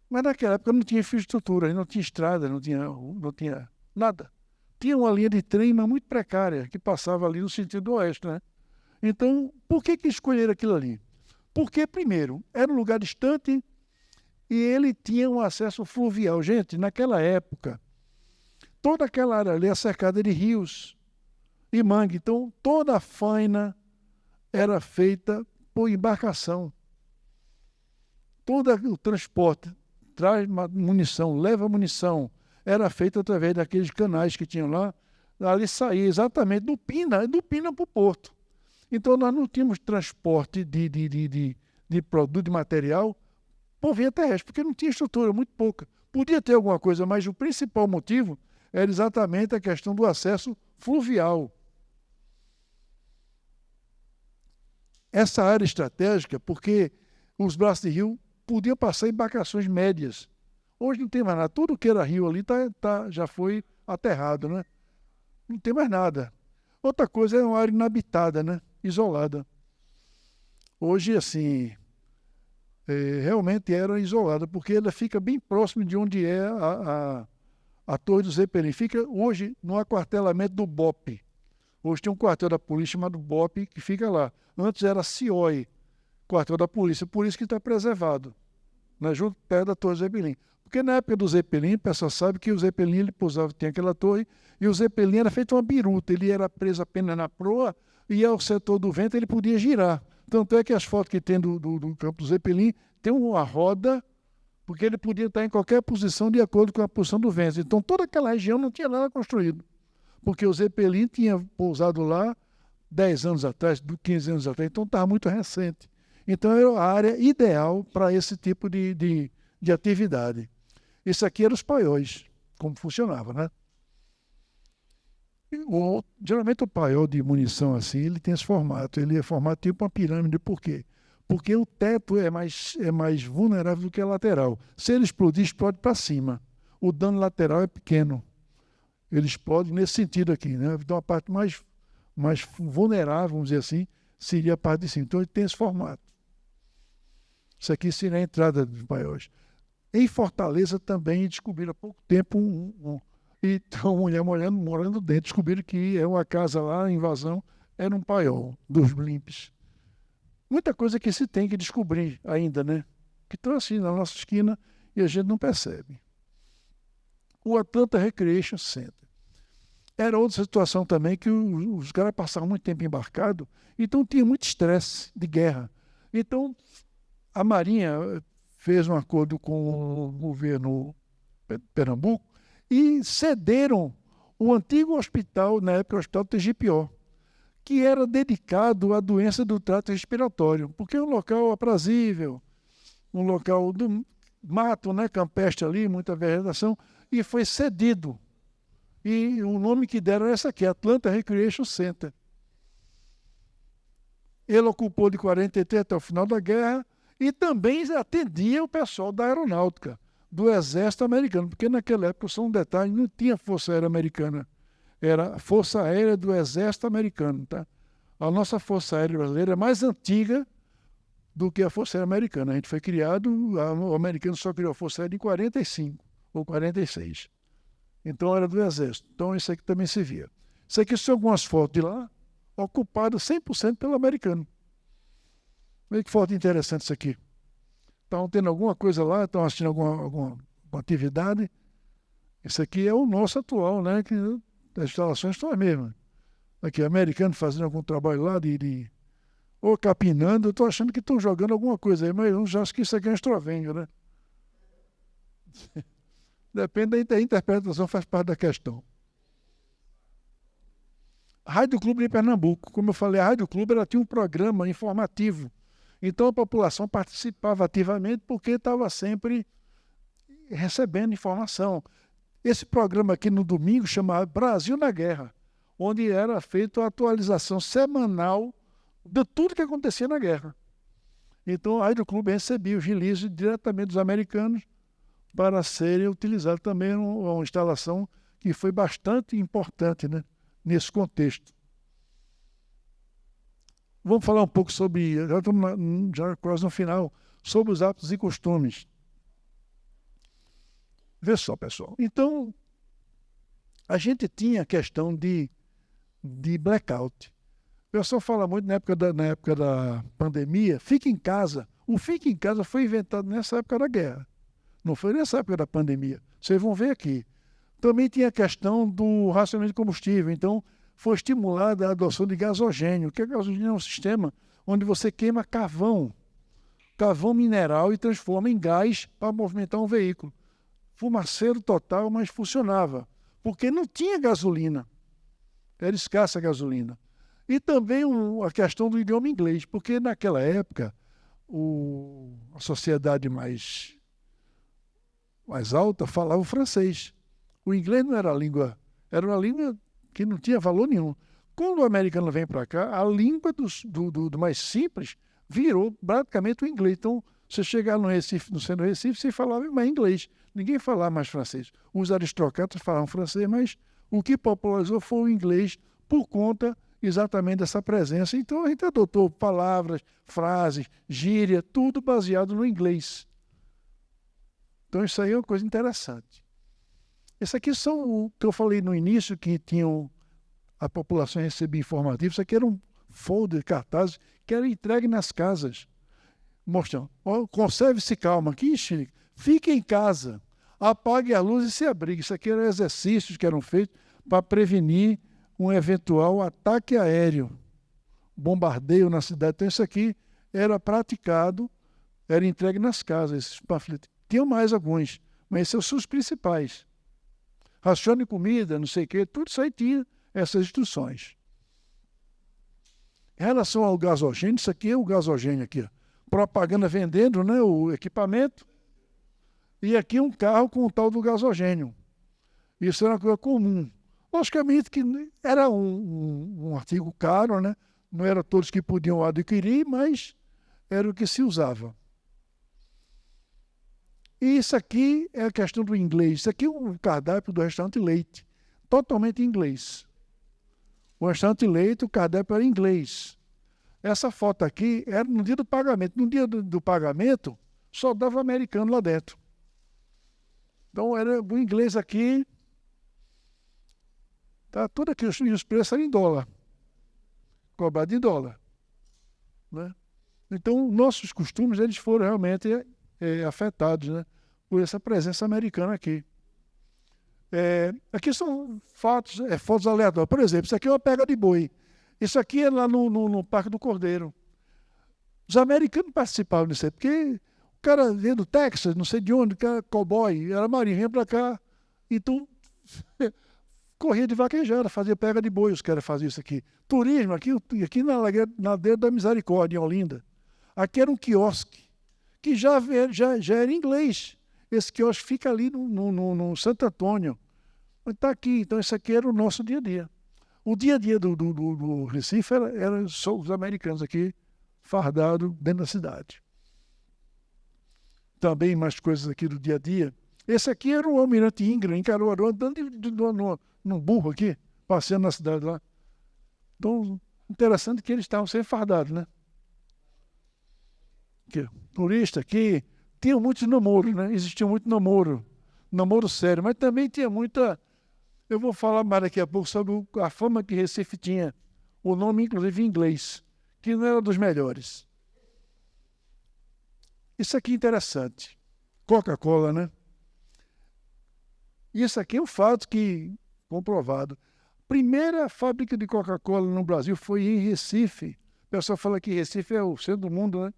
Mas naquela época não tinha infraestrutura, não tinha estrada, não tinha nada. Tinha uma linha de trem, mas muito precária, que passava ali no sentido oeste, né? Então, por que escolheram aquilo ali? Porque, primeiro, era um lugar distante e ele tinha um acesso fluvial. Gente, naquela época, toda aquela área ali é cercada de rios e mangue. Então, toda a faina era feita por embarcação. Todo o transporte, traz munição, leva munição, era feito através daqueles canais que tinham lá. Ali saía exatamente do Pina para o porto. Então, nós não tínhamos transporte de produto, de material, por via terrestre, porque não tinha estrutura, muito pouca. Podia ter alguma coisa, mas o principal motivo era exatamente a questão do acesso fluvial. Essa área estratégica, porque os braços de rio podiam passar embarcações médias. Hoje não tem mais nada. Tudo que era rio ali já foi aterrado, né? Não tem mais nada. Outra coisa é uma área inabitada, né? Isolada. Hoje, assim, realmente era isolada, porque ela fica bem próximo de onde é a Torre do Zeppelin. Fica hoje no aquartelamento do BOP. Hoje tem um quartel da polícia chamado BOP que fica lá. Antes era CIOI, quartel da polícia, por isso que está preservado, né? Junto perto da Torre do Zeppelin. Porque na época do Zeppelin, o pessoal sabe que o Zeppelin ele pousava, tinha aquela torre, e o Zeppelin era feito uma biruta, ele era preso apenas na proa, e ao setor do vento ele podia girar. Tanto é que as fotos que tem do campo do Zeppelin tem uma roda, porque ele podia estar em qualquer posição de acordo com a posição do vento. Então toda aquela região não tinha nada construído, porque o Zeppelin tinha pousado lá 10 anos atrás, 15 anos atrás, então estava muito recente. Então era a área ideal para esse tipo de atividade. Isso aqui eram os paióis, como funcionava, né? Geralmente o paiol de munição assim, ele tem esse formato, ele é formado tipo uma pirâmide. Por quê? Porque o teto é mais vulnerável do que a lateral. Se ele explodir, explode para cima. O dano lateral é pequeno. Ele explode nesse sentido aqui, né? Então a parte mais vulnerável, vamos dizer assim, seria a parte de cima. Então ele tem esse formato. Isso aqui seria a entrada dos paióis. Em Fortaleza também descobriram há pouco tempo então, mulher morando dentro, descobriram que é uma casa lá, invasão, era um paiol dos blimps. Muita coisa que se tem que descobrir ainda, né? Que estão assim na nossa esquina e a gente não percebe. O Atlanta Recreation Center. Era outra situação também que os caras passavam muito tempo embarcados, então tinha muito estresse de guerra. Então, a Marinha fez um acordo com o governo de Pernambuco e cederam o antigo hospital, na época o Hospital TGPO, que era dedicado à doença do trato respiratório, porque é um local aprazível, um local do mato, né, campestre ali, muita vegetação, e foi cedido. E o nome que deram é essa aqui, Atlanta Recreation Center. Ele ocupou de 43 até o final da guerra e também atendia o pessoal da aeronáutica, do exército americano, porque naquela época, só um detalhe, não tinha Força Aérea Americana, era a Força Aérea do Exército Americano, tá? A nossa Força Aérea Brasileira é mais antiga do que a Força Aérea Americana. A gente foi criado, o americano só criou a Força Aérea em 45 ou 46. Então era do Exército. Então isso aqui também se via. Isso aqui são algumas fotos de lá, ocupado 100% pelo americano. Olha que foto interessante isso aqui. Estão tendo alguma coisa lá, estão assistindo alguma atividade. Esse aqui é o nosso atual, né? Que as instalações estão as mesmas. Aqui, americano fazendo algum trabalho lá ou capinando. Eu estou achando que estão jogando alguma coisa aí, mas eu já acho que isso aqui é um estrovenho, né? Depende da interpretação, faz parte da questão. Rádio Clube de Pernambuco. Como eu falei, a Rádio Clube ela tinha um programa informativo. Então a população participava ativamente porque estava sempre recebendo informação. Esse programa aqui no domingo chamava Brasil na Guerra, onde era feita a atualização semanal de tudo que acontecia na guerra. Então a Rádio Clube recebia os releases diretamente dos americanos para serem utilizados também uma instalação que foi bastante importante, né, nesse contexto. Vamos falar um pouco sobre, já estamos já quase no final, sobre os hábitos e costumes. Vê só, pessoal. Então, a gente tinha a questão de blackout. O pessoal fala muito na época da pandemia, fica em casa. O fica em casa foi inventado nessa época da guerra. Não foi nessa época da pandemia. Vocês vão ver aqui. Também tinha a questão do racionamento de combustível. Então, foi estimulada a adoção de gasogênio, que a gasogênio é um sistema onde você queima carvão mineral e transforma em gás para movimentar um veículo. Fumaceiro total, mas funcionava, porque não tinha gasolina. Era escassa a gasolina. E também a questão do idioma inglês, porque naquela época a sociedade mais alta falava o francês. O inglês não era a língua, era uma língua que não tinha valor nenhum. Quando o americano vem para cá, a língua do mais simples virou praticamente o inglês. Então, você chegar no centro do Recife, você falava mais inglês. Ninguém falava mais francês. Os aristocratas falavam francês, mas o que popularizou foi o inglês por conta exatamente dessa presença. Então, a gente adotou palavras, frases, gíria, tudo baseado no inglês. Então, isso aí é uma coisa interessante. Esses aqui são o que eu falei no início, que a população recebia informativo. Isso aqui era um folder de cartazes que era entregue nas casas. Mostrando, conserve-se calma, fique em casa, apague a luz e se abrigue. Isso aqui eram exercícios que eram feitos para prevenir um eventual ataque aéreo, bombardeio na cidade. Então isso aqui era praticado, era entregue nas casas, esses panfletos. Tinham mais alguns, mas esses são os principais. Racione comida, não sei o quê, tudo isso aí tinha essas instruções. Em relação ao gasogênio, isso aqui é o gasogênio aqui, ó. Propaganda vendendo, né, o equipamento, e aqui um carro com o tal do gasogênio. Isso era uma coisa comum. Logicamente que era um artigo caro, né? Não era todos que podiam adquirir, mas era o que se usava. E isso aqui é a questão do inglês. Isso aqui é um cardápio do restaurante Leite, totalmente em inglês. O restaurante Leite, o cardápio era em inglês. Essa foto aqui era no dia do pagamento. No dia do pagamento, só dava americano lá dentro. Então, era o inglês aqui. Tá tudo aqui, e os preços eram em dólar. Cobrado em dólar. Né? Então, nossos costumes eles foram realmente afetados, né, por essa presença americana aqui. Aqui são fotos aleatórias. Por exemplo, isso aqui é uma pega de boi. Isso aqui é lá no Parque do Cordeiro. Os americanos participavam disso aí, porque o cara veio do Texas, não sei de onde, o cara cowboy, era marinho, vinha para cá, então corria de vaquejada, fazia pega de boi, os caras faziam isso aqui. Turismo, aqui na Ladeira da Misericórdia, em Olinda. Aqui era um quiosque, que já era em inglês. Esse quiosque fica ali no Santo Antônio. Está aqui, então isso aqui era o nosso dia a dia. O dia a dia do Recife era só os americanos aqui, fardados dentro da cidade. Também mais coisas aqui do dia a dia. Esse aqui era o Almirante Ingram, em Caruaru, andando num burro aqui, passeando na cidade lá. Então, Interessante que eles estavam sempre fardados, né? Turista aqui, tinha muitos namoros, né? Existia muito namoro sério, mas também tinha muita. Eu vou falar mais daqui a pouco sobre a fama que Recife tinha, o nome inclusive em inglês, que não era dos melhores. Isso aqui é interessante. Coca-Cola, né? Isso aqui é um fato que, comprovado. Primeira fábrica de Coca-Cola no Brasil foi em Recife. O pessoal fala que Recife é o centro do mundo, né?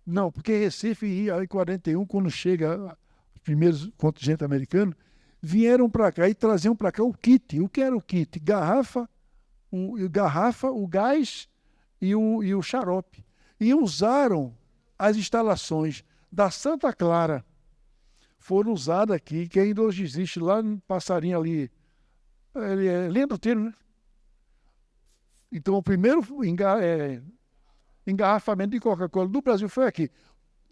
Não, porque Recife, em 41, quando chega os primeiros contingentes americanos, vieram para cá e traziam para cá o kit. O que era o kit? Garrafa, o gás e o xarope. E usaram as instalações da Santa Clara. Foram usadas aqui, que ainda hoje existe lá no Passarinho ali. Ele é Linha do Tiro, né? Então, o primeiro engarrafamento de Coca-Cola do Brasil foi aqui.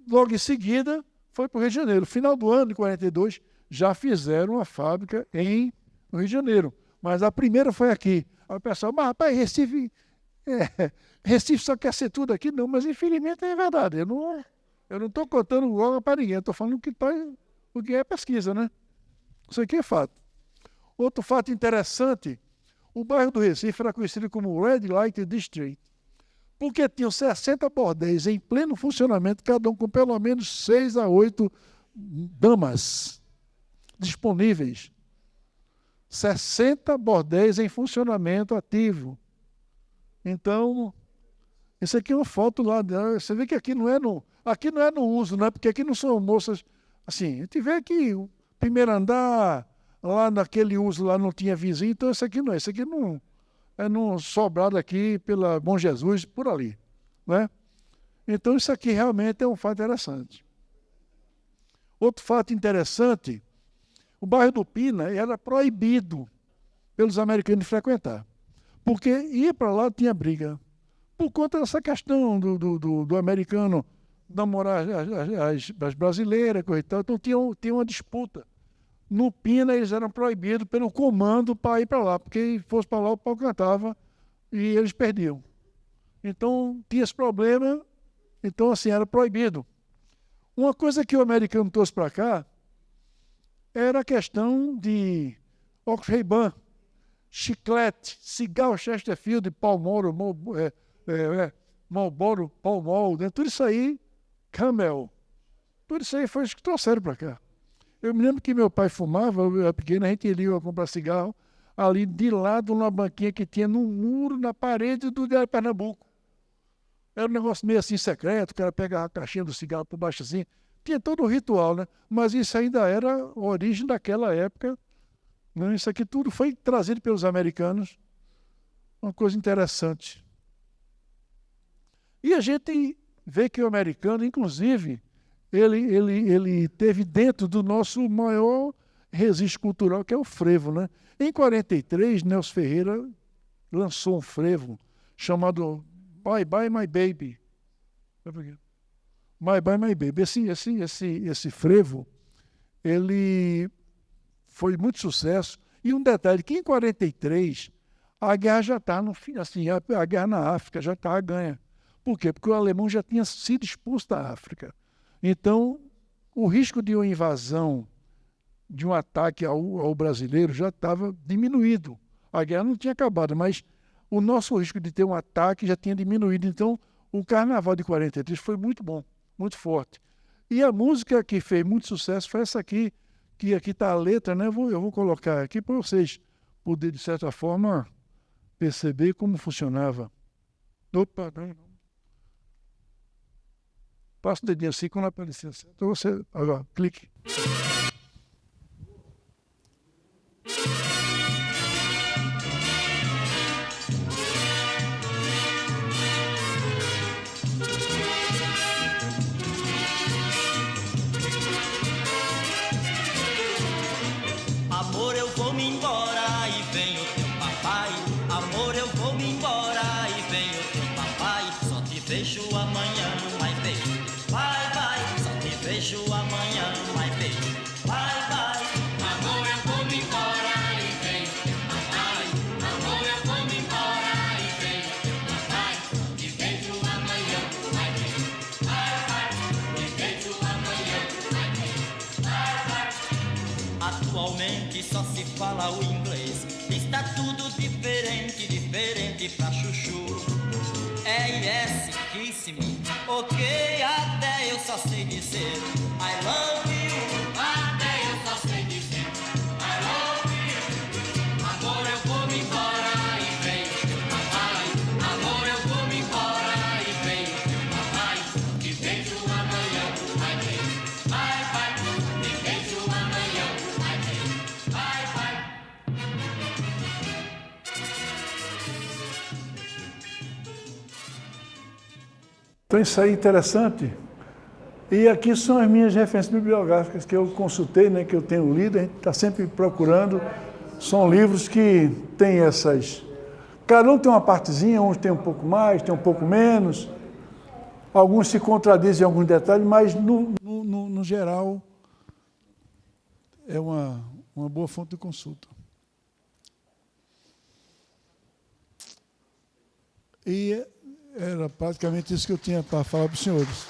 Logo em seguida, foi para o Rio de Janeiro. Final do ano de 42, já fizeram a fábrica no Rio de Janeiro. Mas a primeira foi aqui. Aí o pessoal, mas rapaz, Recife só quer ser tudo aqui? Não, mas infelizmente é verdade. Eu não estou contando igual para ninguém, eu estou falando o que é pesquisa, né? Isso aqui é fato. Outro fato interessante, o bairro do Recife era conhecido como Red Light District, porque tinham 60 bordéis em pleno funcionamento, cada um com pelo menos 6 a 8 damas disponíveis. 60 bordéis em funcionamento ativo. Então, isso aqui é uma foto lá. Você vê que aqui não é no uso, né? Porque aqui não são moças. Assim, a gente vê que o primeiro andar, lá naquele uso lá não tinha vizinho, então isso aqui não é. Isso aqui não é num sobrado aqui pela Bom Jesus, por ali, né? Então isso aqui realmente é um fato interessante. Outro fato interessante, o bairro do Pina era proibido pelos americanos de frequentar, porque ir para lá tinha briga, por conta dessa questão do americano namorar as brasileiras, coisa e tal. Então tinha uma disputa. No Pina eles eram proibidos pelo comando para ir para lá, porque se fosse para lá o pau cantava e eles perdiam. Então tinha esse problema, então assim, era proibido. Uma coisa que o americano trouxe para cá era a questão de Oxy-Ray-Ban, chiclete, cigarro Chesterfield, Palmoro, Marlboro, Pall Mall, né? Tudo isso aí, Camel, tudo isso aí foi os que trouxeram para cá. Eu me lembro que meu pai fumava, eu era pequeno, a gente ia comprar cigarro ali de lado numa banquinha que tinha no muro, na parede do Diário Pernambuco. Era um negócio meio assim secreto, o cara pegava a caixinha do cigarro por baixo assim, tinha todo o ritual, né? Mas isso ainda era a origem daquela época, né? Isso aqui tudo foi trazido pelos americanos, uma coisa interessante. E a gente vê que o americano, inclusive, ele teve dentro do nosso maior registro cultural, que é o frevo, né? Em 43, Nelson Ferreira lançou um frevo chamado Bye Bye My Baby. Bye Bye My Baby. Esse frevo, ele foi muito sucesso. E um detalhe, que em 43, a guerra já está no fim, assim, a guerra na África já está ganha. Por quê? Porque o alemão já tinha sido expulso da África. Então, o risco de uma invasão, de um ataque ao brasileiro já estava diminuído. A guerra não tinha acabado, mas o nosso risco de ter um ataque já tinha diminuído. Então, o Carnaval de 43 foi muito bom, muito forte. E a música que fez muito sucesso foi essa aqui, que aqui está a letra, né? Eu vou colocar aqui para vocês poderem, de certa forma, perceber como funcionava. Opa, não. Passa o dedinho assim quando aparecer. Então você, agora, clique. Amor, eu vou me embora e vem o teu papai. Amor, eu vou me embora e vem o teu papai. Só te vejo amanhã, mas beijo. Bye, bye, só te vejo amanhã, mas beijo. Bye, bye. Amor, eu vou me embora e vem o teu papai. Amor, eu vou me embora e vem o teu atualmente só se fala o inglês. Está tudo diferente, diferente pra chuchu. Yes, kiss me, ok, até eu só sei dizer I love you, até eu só sei dizer I love you. Amor, eu vou me embora e vem o teu papai. Amor, eu vou me embora e vem o teu papai. Te vejo amanhã, vai bem, vai, vai. Te vejo amanhã, vai bem, vai, vai. Então isso aí é interessante. E aqui são as minhas referências bibliográficas que eu consultei, né, que eu tenho lido, a gente está sempre procurando. São livros que têm essas... Cada um tem uma partezinha, uns tem um pouco mais, tem um pouco menos. Alguns se contradizem em alguns detalhes, mas no geral é uma boa fonte de consulta. E era praticamente isso que eu tinha para falar para os senhores.